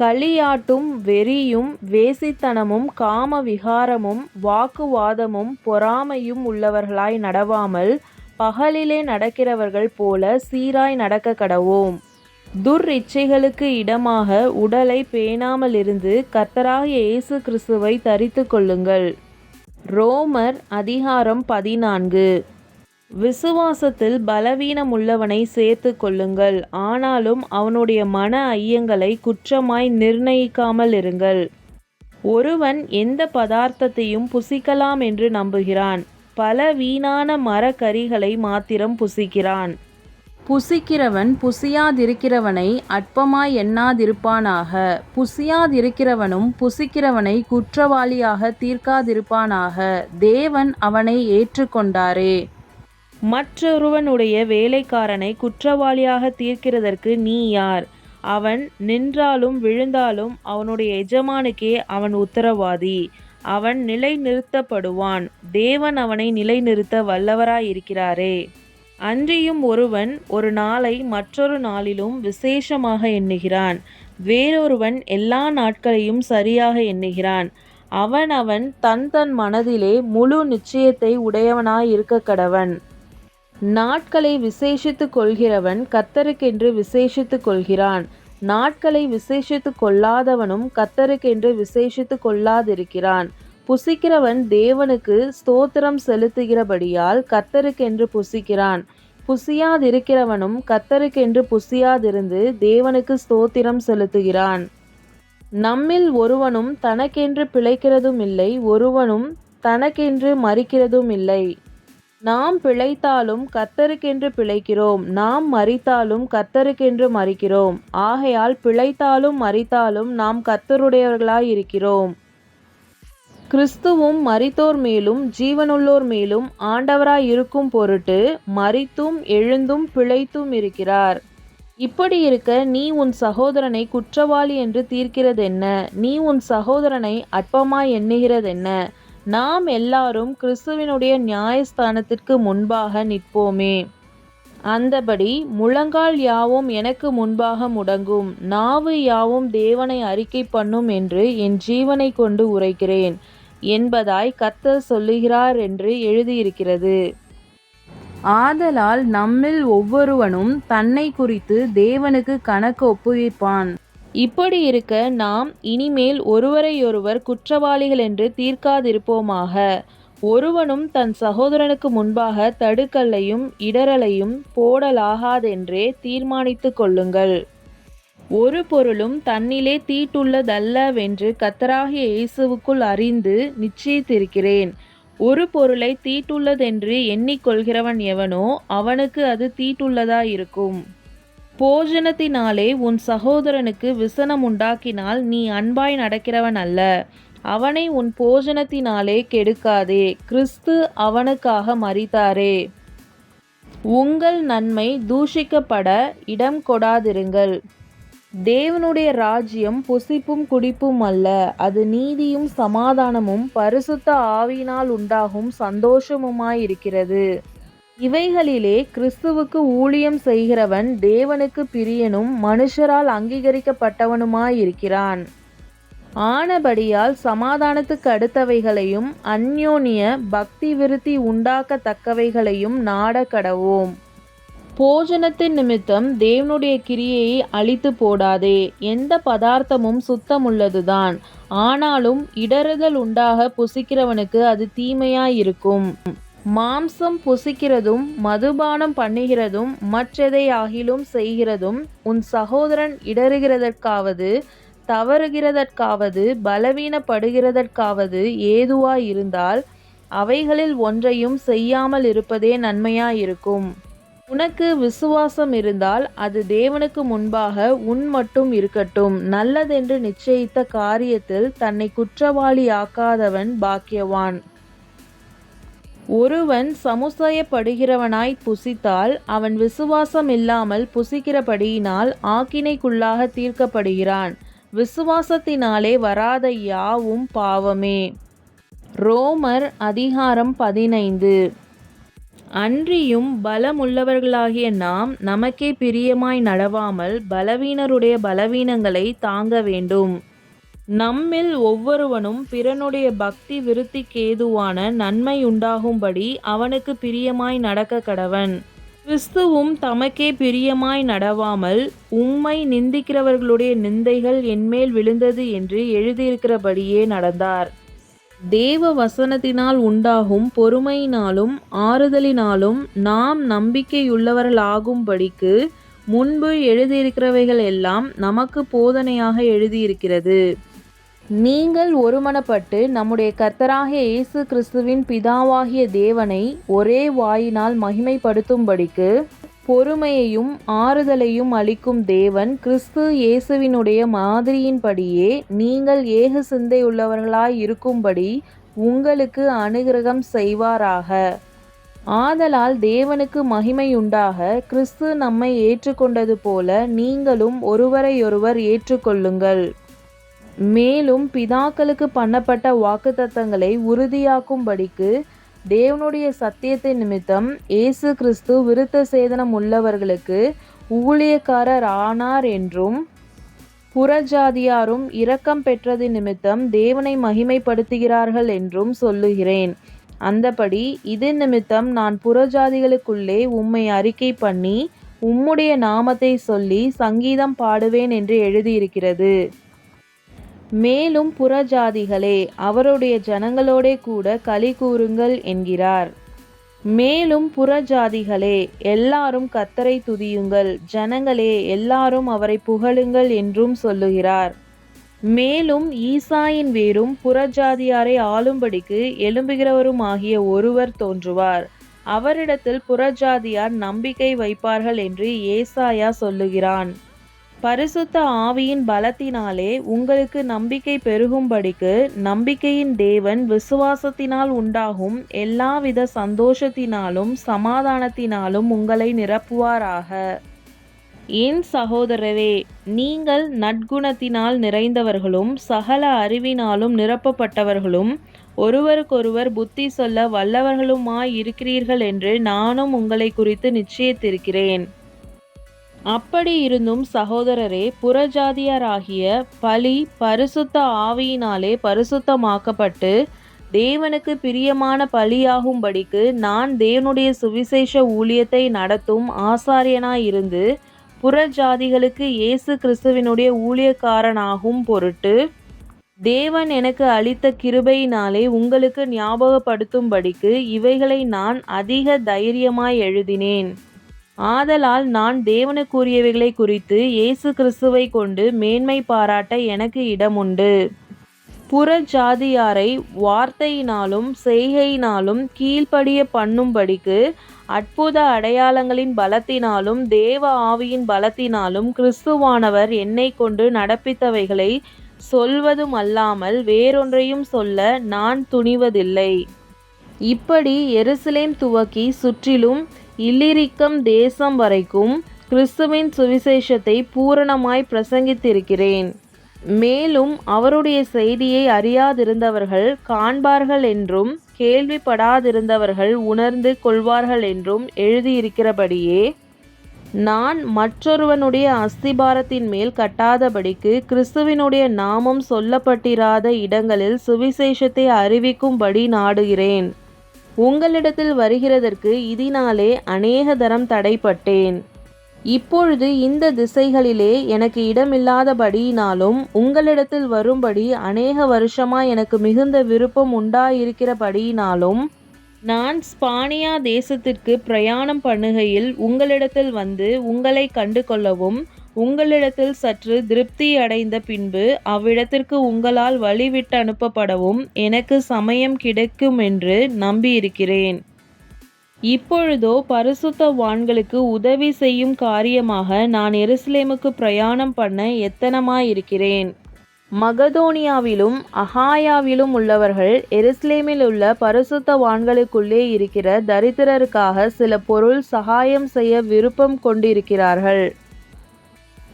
களியாட்டும் வெறியும் வேசித்தனமும் காம விகாரமும் வாக்குவாதமும் பொறாமையும் உள்ளவர்களாய் நடவாமல் பகலிலே நடக்கிறவர்கள் போல சீராய் நடக்க கடவோம். துர்இச்சைகளுக்கு இடமாக உடலை பேணாமலிருந்து கர்த்தராகிய இயேசு கிறிஸ்துவை தரித்து கொள்ளுங்கள். ரோமர் அதிகாரம் 14. விசுவாசத்தில் பலவீனமுள்ளவனை சேர்த்து கொள்ளுங்கள். ஆனாலும் அவனுடைய மன ஐயங்களை குற்றமாய் நிர்ணயிக்காமல் இருங்கள். ஒருவன் எந்த பதார்த்தத்தையும் புசிக்கலாம் என்று நம்புகிறான். பல வீணான மரக்கறிகளை மாத்திரம் புசிக்கிறான். புசிக்கிறவன் புசியாதிருக்கிறவனை அற்பமாய் எண்ணாதிருப்பானாக. புசியாதிருக்கிறவனும் புசிக்கிறவனை குற்றவாளியாக தீர்க்காதிருப்பானாக. தேவன் அவனை ஏற்றுக்கொண்டாரே. மற்றொருவனுடைய வேலைக்காரனை குற்றவாளியாக தீர்க்கிறதற்கு நீ யார்? அவன் நின்றாலும் விழுந்தாலும் அவனுடைய எஜமானுக்கே அவன் உத்தரவாதி. அவன் நிலைநிறுத்தப்படுவான். தேவன் அவனை நிலைநிறுத்த வல்லவராயிருக்கிறாரே. அன்றியும் ஒருவன் ஒரு நாளை மற்றொரு நாளிலும் விசேஷமாக எண்ணுகிறான். வேறொருவன் எல்லா நாட்களையும் சரியாக எண்ணுகிறான். அவன் தன் தன் மனதிலே முழு நிச்சயத்தை உடையவனாயிருக்க கடவன். நாட்களை விசேஷித்து கொள்கிறவன் கர்த்தருக்கென்று விசேஷித்து கொள்கிறான். நாட்களை விசேஷித்து கொள்ளாதவனும் கர்த்தருக்கென்று விசேஷித்து கொள்ளாதிருக்கிறான். புசிக்கிறவன் தேவனுக்கு ஸ்தோத்திரம் செலுத்துகிறபடியால் கர்த்தருக்கென்று புசிக்கிறான். புசியாதிருக்கிறவனும் கர்த்தருக்கென்று புசியாதிருந்து தேவனுக்கு ஸ்தோத்திரம் செலுத்துகிறான். நம்மில் ஒருவனும் தனக்கென்று பிழைக்கிறதும் இல்லை, ஒருவனும் தனக்கென்று மரிக்கிறதும் இல்லை. நாம் பிழைத்தாலும் கர்த்தருக்கென்று பிழைக்கிறோம், நாம் மரித்தாலும் கர்த்தருக்கென்று மரிக்கிறோம். ஆகையால் பிழைத்தாலும் மரித்தாலும் நாம் கர்த்தருடையவர்களாயிருக்கிறோம். கிறிஸ்துவும் மரித்தோர் மேலும் ஜீவனுள்ளோர் மேலும் ஆண்டவராய் இருக்கும் பொருட்டு மரித்தும் எழுந்தும் பிழைத்தும் இருக்கிறார். இப்படி இருக்க நீ உன் சகோதரனை குற்றவாளி என்று தீர்க்கிறதென்ன? நீ உன் சகோதரனை அற்பமாய் எண்ணுகிறதென்ன? நாம் எல்லாரும் கிறிஸ்துவினுடைய நியாயஸ்தானத்திற்கு முன்பாக நிற்போமே. அந்தபடி முழங்கால் யாவும் எனக்கு முன்பாக முடங்கும், நாவு யாவும் தேவனை அறிக்கை பண்ணும் என்று என் ஜீவனை கொண்டு உரைக்கிறேன் என்பதாய் கர்த்தர் சொல்லுகிறார் என்று எழுதியிருக்கிறது. ஆதலால் நம்மில் ஒவ்வொருவனும் தன்னை குறித்து தேவனுக்கு கணக்கு ஒப்புவிப்பான். இப்படி இருக்க நாம் இனிமேல் ஒருவரையொருவர் குற்றவாளிகள் என்று தீர்க்காதிருப்போமாக. ஒருவனும் தன் சகோதரனுக்கு முன்பாக தடுக்கல்லையும் இடரலையும் போடலாகாதென்றே தீர்மானித்து கொள்ளுங்கள். ஒரு பொருளும் தன்னிலே தீட்டுள்ளதல்லவென்று கர்த்தராகிய இயேசுவுக்குள் அறிந்து நிச்சயித்திருக்கிறேன். ஒரு பொருளை தீட்டுள்ளதென்று எண்ணிக்கொள்கிறவன் எவனோ அவனுக்கு அது தீட்டுள்ளதாயிருக்கும். போஜனத்தினாலே உன் சகோதரனுக்கு விசனம் உண்டாக்கினால் நீ அன்பாய் நடக்கிறவன் அல்ல. அவனை உன் போஜனத்தினாலே கெடுக்காதே. கிறிஸ்து அவனுக்காக மரித்தாரே. உங்கள் நன்மை தூஷிக்கப்பட இடம் கொடாதிருங்கள். தேவனுடைய ராஜ்யம் புசிப்பும் குடிப்பும் அல்ல, அது நீதியும் சமாதானமும் பரிசுத்த ஆவியினால் உண்டாகும் சந்தோஷமுமாயிருக்கிறது. இவைகளிலே கிறிஸ்துவுக்கு ஊழியம் செய்கிறவன் தேவனுக்கு பிரியனும் மனுஷரால் அங்கீகரிக்கப்பட்டவனுமாயிருக்கிறான். ஆனபடியால் சமாதானத்துக்கு அடுத்தவைகளையும் அந்யோன்ய பக்தி விருத்தி உண்டாக்கத்தக்கவைகளையும் நாட கடவோம். போஜனத்தின் நிமித்தம் தேவனுடைய கிரியையை அழித்து போடாதே. எந்த பதார்த்தமும் சுத்தமுள்ளதுதான், ஆனாலும் இடறுதல் உண்டாக புசிக்கிறவனுக்கு அது தீமையாயிருக்கும். மாம்சம் புசிக்கிறதும் மதுபானம் பண்ணுகிறதும் மற்றெதையாகிலும் செய்கிறதும் உன் சகோதரன் இடறுகிறதற்காவது தவறுகிறதற்காவது பலவீனப்படுகிறதற்காவது ஏதுவாயிருந்தால் அவைகளில் ஒன்றையும் செய்யாமல் இருப்பதே நன்மையாயிருக்கும். உனக்கு விசுவாசம் இருந்தால் அது தேவனுக்கு முன்பாக உன் மட்டும் இருக்கட்டும். நல்லதென்று நிச்சயித்த காரியத்தில் தன்னை குற்றவாளியாக்காதவன் பாக்கியவான். ஒருவன் சமுசயப்படுகிறவனாய் புசித்தால் அவன் விசுவாசம் இல்லாமல் புசிக்கிறபடியினால் ஆக்கினைக்குள்ளாக தீர்க்கப்படுகிறான். விசுவாசத்தினாலே வராத யாவும் பாவமே. ரோமர் அதிகாரம் 15. அன்றியும் பலமுள்ளவர்களாகிய நாம் நமக்கே பிரியமாய் நடவாமல் பலவீனருடைய பலவீனங்களை தாங்க வேண்டும். நம்மில் ஒவ்வொருவனும் பிறனுடைய பக்தி விருத்திக்கேதுவான நன்மை உண்டாகும்படி அவனுக்கு பிரியமாய் நடக்க கடவன். கிறிஸ்துவும் தமக்கே பிரியமாய் நடவாமல் உம்மை நிந்திக்கிறவர்களுடைய நிந்தைகள் என்மேல் விழுந்தது என்று எழுதியிருக்கிறபடியே நடந்தார். தேவ வசனத்தினால் உண்டாகும் பொறுமையினாலும் ஆறுதலினாலும் நாம் நம்பிக்கையுள்ளவர்களாகும்படிக்கு முன்பு எழுதியிருக்கிறவைகள் எல்லாம் நமக்கு போதனையாக எழுதியிருக்கிறது. நீங்கள் ஒருமனப்பட்டு நம்முடைய கர்த்தராகிய இயேசு கிறிஸ்துவின் பிதாவாகிய தேவனை ஒரே வாயினால் மகிமைப்படுத்தும்படிக்கு பொறுமையையும் ஆறுதலையும் அளிக்கும் தேவன் கிறிஸ்து இயேசுவினுடைய மாதிரியின்படியே நீங்கள் ஏக சிந்தையுள்ளவர்களாய் இருக்கும்படி உங்களுக்கு அனுக்கிரகம் செய்வாராக. ஆதலால் தேவனுக்கு மகிமையுண்டாக கிறிஸ்து நம்மை ஏற்றுக்கொண்டது போல நீங்களும் ஒருவரையொருவர் ஏற்றுக்கொள்ளுங்கள். மேலும் பிதாக்களுக்கு பண்ணப்பட்ட வாக்குத்தத்தங்களை உறுதியாக்கும்படிக்கு தேவனுடைய சத்தியத்தின் நிமித்தம் இயேசு கிறிஸ்து விருத்த சேதனம் உள்ளவர்களுக்கு ஊழியக்காரர் ஆனார் என்றும் புறஜாதியாரும் இரக்கம் பெற்றது நிமித்தம் தேவனை மகிமைப்படுத்துகிறார்கள் என்றும் சொல்லுகிறேன். அந்தபடி இது நிமித்தம் நான் புறஜாதிகளுக்குள்ளே உம்மை அறிக்கை பண்ணி உம்முடைய நாமத்தை சொல்லி சங்கீதம் பாடுவேன் என்று எழுதியிருக்கிறது. மேலும் புறஜாதிகளே அவருடைய ஜனங்களோடே கூட களி கூறுங்கள் என்கிறார். மேலும் புறஜாதிகளே எல்லாரும் கர்த்தரை துதியுங்கள், ஜனங்களே எல்லாரும் அவரை புகழுங்கள் என்றும் சொல்லுகிறார். மேலும் ஈசாயின் வேரும் புறஜாதியாரை ஆளும்படிக்கு எழும்புகிறவரும் ஆகிய ஒருவர் தோன்றுவார். அவரிடத்தில் புறஜாதியார் நம்பிக்கை வைப்பார்கள் என்று ஏசாயா சொல்லுகிறான். பரிசுத்த ஆவியின் பலத்தினாலே உங்களுக்கு நம்பிக்கை பெருகும்படிக்கு நம்பிக்கையின் தேவன் விசுவாசத்தினால் உண்டாகும் எல்லாவித சந்தோஷத்தினாலும் சமாதானத்தினாலும் உங்களை நிரப்புவாராக. என் சகோதரரே, நீங்கள் நற்குணத்தினால் நிறைந்தவர்களும் சகல அறிவினாலும் நிரப்பப்பட்டவர்களும் ஒருவருக்கொருவர் புத்தி சொல்ல வல்லவர்களுமாய் இருக்கிறீர்கள் என்று நானும் உங்களை குறித்து நிச்சயித்திருக்கிறேன். அப்படி இருந்தும் சகோதரரே, புறஜாதியராகிய பலி பரிசுத்த ஆவியினாலே பரிசுத்தமாக்கப்பட்டு தேவனுக்கு பிரியமான பலியாகும்படிக்கு நான் தேவனுடைய சுவிசேஷ ஊழியத்தை நடத்தும் ஆசாரியனாயிருந்து புறஜாதிகளுக்கு இயேசு கிறிஸ்துவினுடைய ஊழியக்காரனாகும் பொருட்டு தேவன் எனக்கு அளித்த கிருபையினாலே உங்களுக்கு ஞாபகப்படுத்தும்படிக்கு இவைகளை நான் அதிக தைரியமாய் எழுதினேன். ஆதலால் நான் தேவனுக்குரியவைகளை குறித்து இயேசு கிறிஸ்துவை கொண்டு மேன்மை பாராட்ட எனக்கு இடமுண்டு. புறஜாதியாரை வார்த்தையினாலும் செய்கையினாலும் கீழ்ப்படிய பண்ணும்படிக்கு அற்புத அடையாளங்களின் பலத்தினாலும் தேவ ஆவியின் பலத்தினாலும் கிறிஸ்துவானவர் என்னை கொண்டு நடப்பித்தவைகளை சொல்வதும் அல்லாமல் வேறொன்றையும் சொல்ல நான் துணிவதில்லை. இப்படி எருசலேம் துவக்கி சுற்றிலும் இல்லிரிக்கம் தேசம் வரைக்கும் கிறிஸ்துவின் சுவிசேஷத்தை பூரணமாய் பிரசங்கித்திருக்கிறேன். மேலும் அவருடைய செய்தியை அறியாதிருந்தவர்கள் காண்பார்கள் என்றும் கேள்விப்படாதிருந்தவர்கள் உணர்ந்து கொள்வார்கள் என்றும் எழுதியிருக்கிறபடியே நான் மற்றொருவனுடைய அஸ்திபாரத்தின் மேல் கட்டாதபடிக்கு கிறிஸ்துவினுடைய நாமம் சொல்லப்பட்டிராத இடங்களில் சுவிசேஷத்தை அறிவிக்கும்படி நாடுகிறேன். உங்களிடத்தில் வருகிறதற்கு இதனாலே அநேக தரம் தடைப்பட்டேன். இப்பொழுது இந்த திசைகளிலே எனக்கு இடமில்லாதபடியினாலும் உங்களிடத்தில் வரும்படி அநேக வருஷமாய் எனக்கு மிகுந்த விருப்பம் உண்டாயிருக்கிறபடியினாலும் நான் ஸ்பானியா தேசத்திற்கு பிரயாணம் பண்ணுகையில் உங்களிடத்தில் வந்து உங்களை கண்டு கொள்ளவும் உங்களிடத்தில் சற்று திருப்தி அடைந்த பின்பு அவ்விடத்திற்கு உங்களால் வழிவிட்டு அனுப்பப்படவும் எனக்கு சமயம் கிடைக்குமென்று நம்பியிருக்கிறேன். இப்பொழுதோ பரிசுத்தவான்களுக்கு உதவி செய்யும் காரியமாக நான் எருசலேமுக்கு பிரயாணம் பண்ண எத்தனமாயிருக்கிறேன். மகதோனியாவிலும் அகாயாவிலும் உள்ளவர்கள் எருசலேமில் உள்ள பரிசுத்தவான்களுக்குள்ளே இருக்கிற தரித்திரருக்காக சில பொருள் சகாயம் செய்ய விருப்பம் கொண்டிருக்கிறார்கள்.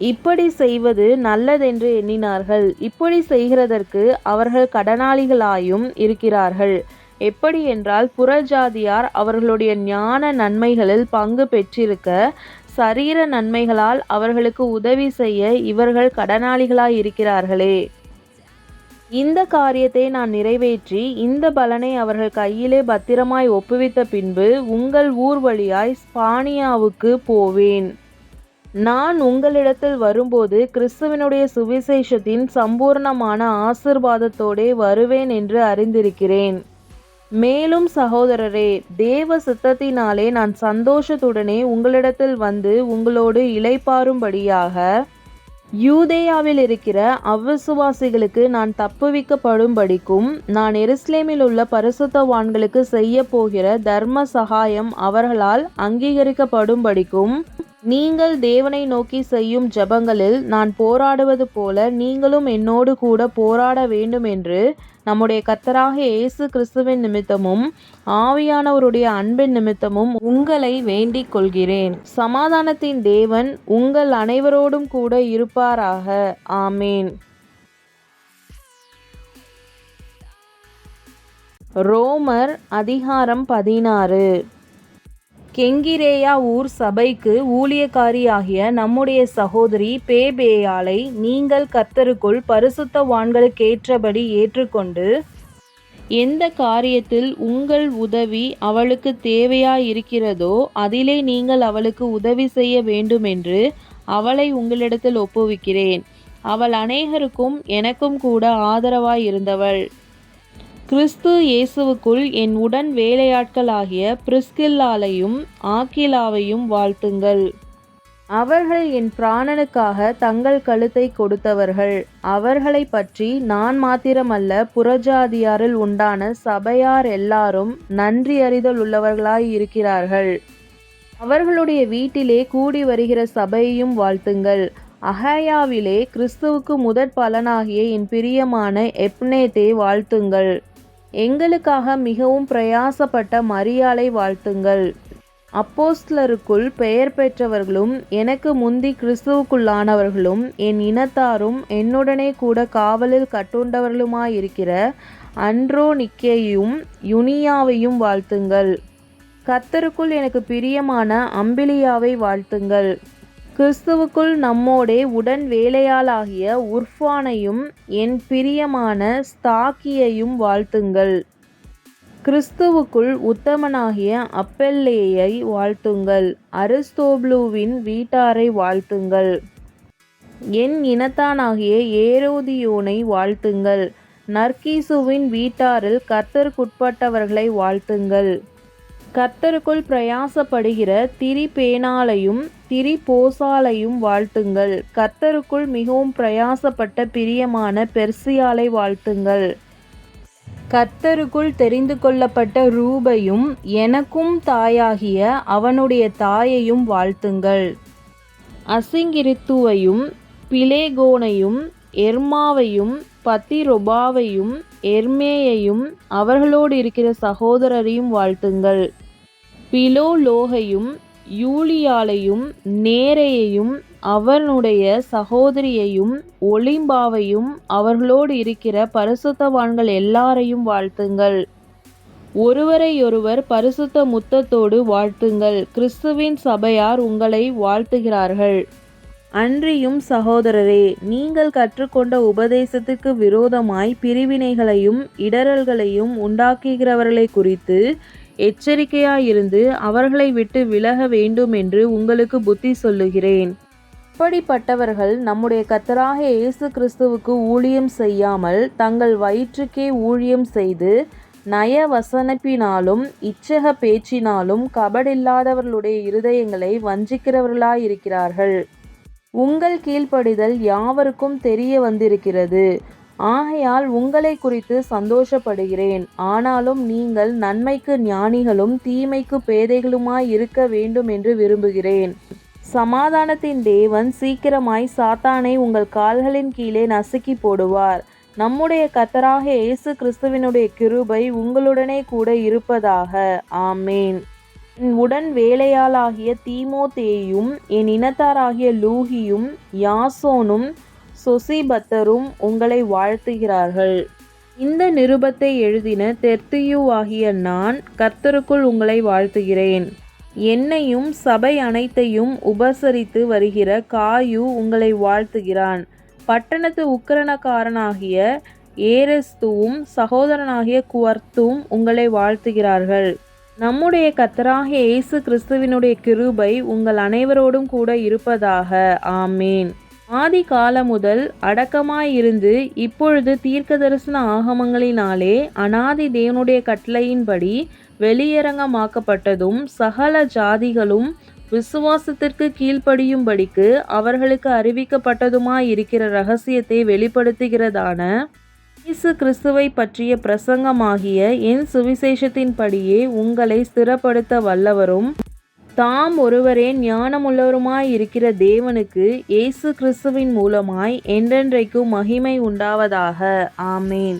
இப்படி செய்வது நல்லதென்று எண்ணினார்கள். இப்படி செய்கிறதற்கு அவர்கள் கடனாளிகளாயும் இருக்கிறார்கள். எப்படி என்றால், புறஜாதியார் அவர்களுடைய ஞான நன்மைகளில் பங்கு பெற்றிருக்க சரீர நன்மைகளால் அவர்களுக்கு உதவி செய்ய இவர்கள் கடனாளிகளாயிருக்கிறார்களே. இந்த காரியத்தை நான் நிறைவேற்றி இந்த பலனை அவர்கள் கையிலே பத்திரமாய் ஒப்புவித்த பின்பு உங்கள் ஊர் வழியாய் ஸ்பானியாவுக்கு போவேன். நான் உங்களிடத்தில் வரும்போது கிறிஸ்துவினுடைய சுவிசேஷத்தின் சம்பூர்ணமான ஆசீர்வாதத்தோடே வருவேன் என்று அறிந்திருக்கிறேன். மேலும் சகோதரரே, தேவ சித்தத்தினாலே நான் சந்தோஷத்துடனே உங்களிடத்தில் வந்து உங்களோடு இளைப்பாறும்படியாக யூதேயாவில் இருக்கிற அவ்விசுவாசிகளுக்கு நான் தப்புவிக்கப்படும்படிக்கும் நான் எருசலேமில் உள்ள பரிசுத்தவான்களுக்கு செய்ய போகிற தர்ம சகாயம் அவர்களால் அங்கீகரிக்கப்படும்படிக்கும் நீங்கள் தேவனை நோக்கி செய்யும் ஜெபங்களில் நான் போராடுவது போல நீங்களும் என்னோடு கூட போராட வேண்டும் என்று நம்முடைய கர்த்தராகிய இயேசு கிறிஸ்துவின் நிமித்தமும் ஆவியானவருடைய அன்பின் நிமித்தமும் உங்களை வேண்டிக் கொள்கிறேன். சமாதானத்தின் தேவன் உங்கள் அனைவரோடும் கூட இருப்பாராக. ஆமேன். ரோமர் அதிகாரம் 16. கெங்கிரேயா ஊர் சபைக்கு ஊழியக்காரியாகிய நம்முடைய சகோதரி பேபேயாளை நீங்கள் கர்த்தருக்குள் பரிசுத்தவான்களுக்கேற்றபடி ஏற்றுக்கொண்டு எந்த காரியத்தில் உங்கள் உதவி அவளுக்கு தேவையாயிருக்கிறதோ அதிலே நீங்கள் அவளுக்கு உதவி செய்ய வேண்டுமென்று அவளை உங்களிடத்தில் ஒப்புவிக்கிறேன். அவள் அநேகருக்கும் எனக்கும் கூட ஆதரவாயிருந்தவள். கிறிஸ்து இயேசுவுக்குள் என் உடன் வேலையாட்களாகிய பிரிஸ்கில்லாளையும் ஆக்கிலாவையும் வாழ்த்துங்கள். அவர்கள் என் பிராணனுக்காக தங்கள் கழுத்தை கொடுத்தவர்கள். அவர்களை பற்றி நான் மாத்திரமல்ல, புறஜாதியாரில் உண்டான சபையார் எல்லாரும் நன்றி அறிதல் உள்ளவர்களாய் இருக்கிறார்கள். அவர்களுடைய வீட்டிலே கூடி வருகிற சபையையும் வாழ்த்துங்கள். அகாயாவிலே கிறிஸ்துவுக்கு முதற் பலனாகிய என் பிரியமான எப்னேத்தை வாழ்த்துங்கள். எங்களுக்காக மிகவும் பிரயாசப்பட்ட மரியாளை வாழ்த்துங்கள். அப்போஸ்தலருக்குள் பெயர் பெற்றவர்களும் எனக்கு முந்தி கிறிஸ்துவுக்குள்ளானவர்களும் என் இனத்தாரும் என்னுடனே கூட காவலில் கட்டுண்டவர்களுமாயிருக்கிற அன்ட்ரோனிக்கேயும் யுனியாவையும் வாழ்த்துங்கள். கர்த்தருக்குள் எனக்கு பிரியமான அம்பிலியாவை வாழ்த்துங்கள். கிறிஸ்துவுக்குள் நம்மோடே உடன் வேலையாளாகிய உர்ஃபானையும் என் பிரியமான ஸ்தாக்கியையும் வாழ்த்துங்கள். கிறிஸ்துவுக்குள் உத்தமனாகிய அப்பெல்லேயை வாழ்த்துங்கள். அரிஸ்தோபுலுவின் வீட்டாரை வாழ்த்துங்கள். என் இனத்தானாகிய ஏரோதியோனை வாழ்த்துங்கள். நர்கீசுவின் வீட்டாரில் கர்த்தருக்குட்பட்டவர்களை வாழ்த்துங்கள். கர்த்தருக்குள் பிரயாசப்படுகிற திரிபேனாலையும் திரிபோசாலையும் வாழ்த்துங்கள். கர்த்தருக்குள் மிகவும் பிரயாசப்பட்ட பிரியமான பெர்சியாளை வாழ்த்துங்கள். கர்த்தருக்குள் தெரிந்து கொள்ளப்பட்ட ரூபையும் எனக்கும் தாயாகிய அவனுடைய தாயையும் வாழ்த்துங்கள். அசிங்கிரித்துவையும் பிலேகோனையும் எர்மாவையும் பத்திரொபாவையும் எர்மேயையும் அவர்களோடு இருக்கிற சகோதரரையும் வாழ்த்துங்கள். பிலோலோகையும் யூலியாளையும் நேரையையும் அவனுடைய சகோதரியையும் ஒலிம்பாவையும் அவர்களோடு இருக்கிற பரிசுத்தவான்கள் எல்லாரையும் வாழ்த்துங்கள். ஒருவரையொருவர் பரிசுத்த முத்தத்தோடு வாழ்த்துங்கள். கிறிஸ்துவின் சபையார் உங்களை வாழ்த்துகிறார்கள். அன்றியும் சகோதரரே, நீங்கள் கற்றுக்கொண்ட உபதேசத்துக்கு விரோதமாய் பிரிவினைகளையும் இடறல்களையும் உண்டாக்குகிறவர்களை குறித்து எச்சரிக்கையாயிருந்து அவர்களை விட்டு விலக வேண்டும் என்று உங்களுக்கு புத்தி சொல்லுகிறேன். அப்படிப்பட்டவர்கள் நம்முடைய கர்த்தராகிய இயேசு கிறிஸ்துவுக்கு ஊழியம் செய்யாமல் தங்கள் வயிற்றுக்கே ஊழியம் செய்து நயவசனிப்பினாலும் இச்சக பேச்சினாலும் கபடில்லாதவர்களுடைய இருதயங்களை வஞ்சிக்கிறவர்களாயிருக்கிறார்கள். உங்கள் கீழ்ப்படிதல் யாவருக்கும் தெரிய வந்திருக்கிறது. ஆகையால் உங்களை குறித்து சந்தோஷப்படுகிறேன். ஆனாலும் நீங்கள் நன்மைக்கு ஞானிகளும் தீமைக்கு பேதைகளுமாய் இருக்க வேண்டும் என்று விரும்புகிறேன். சமாதானத்தின் தேவன் சீக்கிரமாய் சாத்தானை உங்கள் கால்களின் கீழே நசுக்கி போடுவார். நம்முடைய கர்த்தராகிய இயேசு கிறிஸ்துவினுடைய கிருபை உங்களுடனே கூட இருப்பதாக. ஆமேன். என் உடன் வேலையாளாகிய தீமோத்தேயும் என் இனத்தாராகிய லூகியும் யாசோனும் சொசிபத்தரும் உங்களை வாழ்த்துகிறார்கள். இந்த நிருபத்தை எழுதின தெர்த்தியுவாகிய நான் கர்த்தருக்குள் உங்களை வாழ்த்துகிறேன். என்னையும் சபை அனைத்தையும் உபசரித்து வருகிற காயு உங்களை வாழ்த்துகிறான். பட்டணத்து உக்கிரனக்காரனாகிய ஏரெஸ்துவும் சகோதரனாகிய குவர்த்தும் உங்களை வாழ்த்துகிறார்கள். நம்முடைய கர்த்தராகிய இயேசு கிறிஸ்துவினுடைய கிருபை உங்கள் அனைவரோடும் கூட இருப்பதாக. ஆமேன். ஆதி காலம் முதல் அடக்கமாயிருந்து இப்பொழுது தீர்க்க தரிசன ஆகமங்களினாலே அநாதி தேவனுடைய கட்டளையின்படி வெளியரங்கமாக்கப்பட்டதும் சகல ஜாதிகளும் விசுவாசத்திற்கு கீழ்ப்படியும்படிக்கு அவர்களுக்கு அறிவிக்கப்பட்டதுமாயிருக்கிற இரகசியத்தை வெளிப்படுத்துகிறதான இயேசு கிறிஸ்துவை பற்றிய பிரசங்கமாகிய என் சுவிசேஷத்தின்படியே உங்களை ஸ்திரப்படுத்த வல்லவரும் தாம் ஒருவரே ஞானமுள்ளவருமாயிருக்கிற தேவனுக்கு இயேசு கிறிஸ்துவின் மூலமாய் என்றென்றைக்கும் மகிமை உண்டாவதாக. ஆமேன்.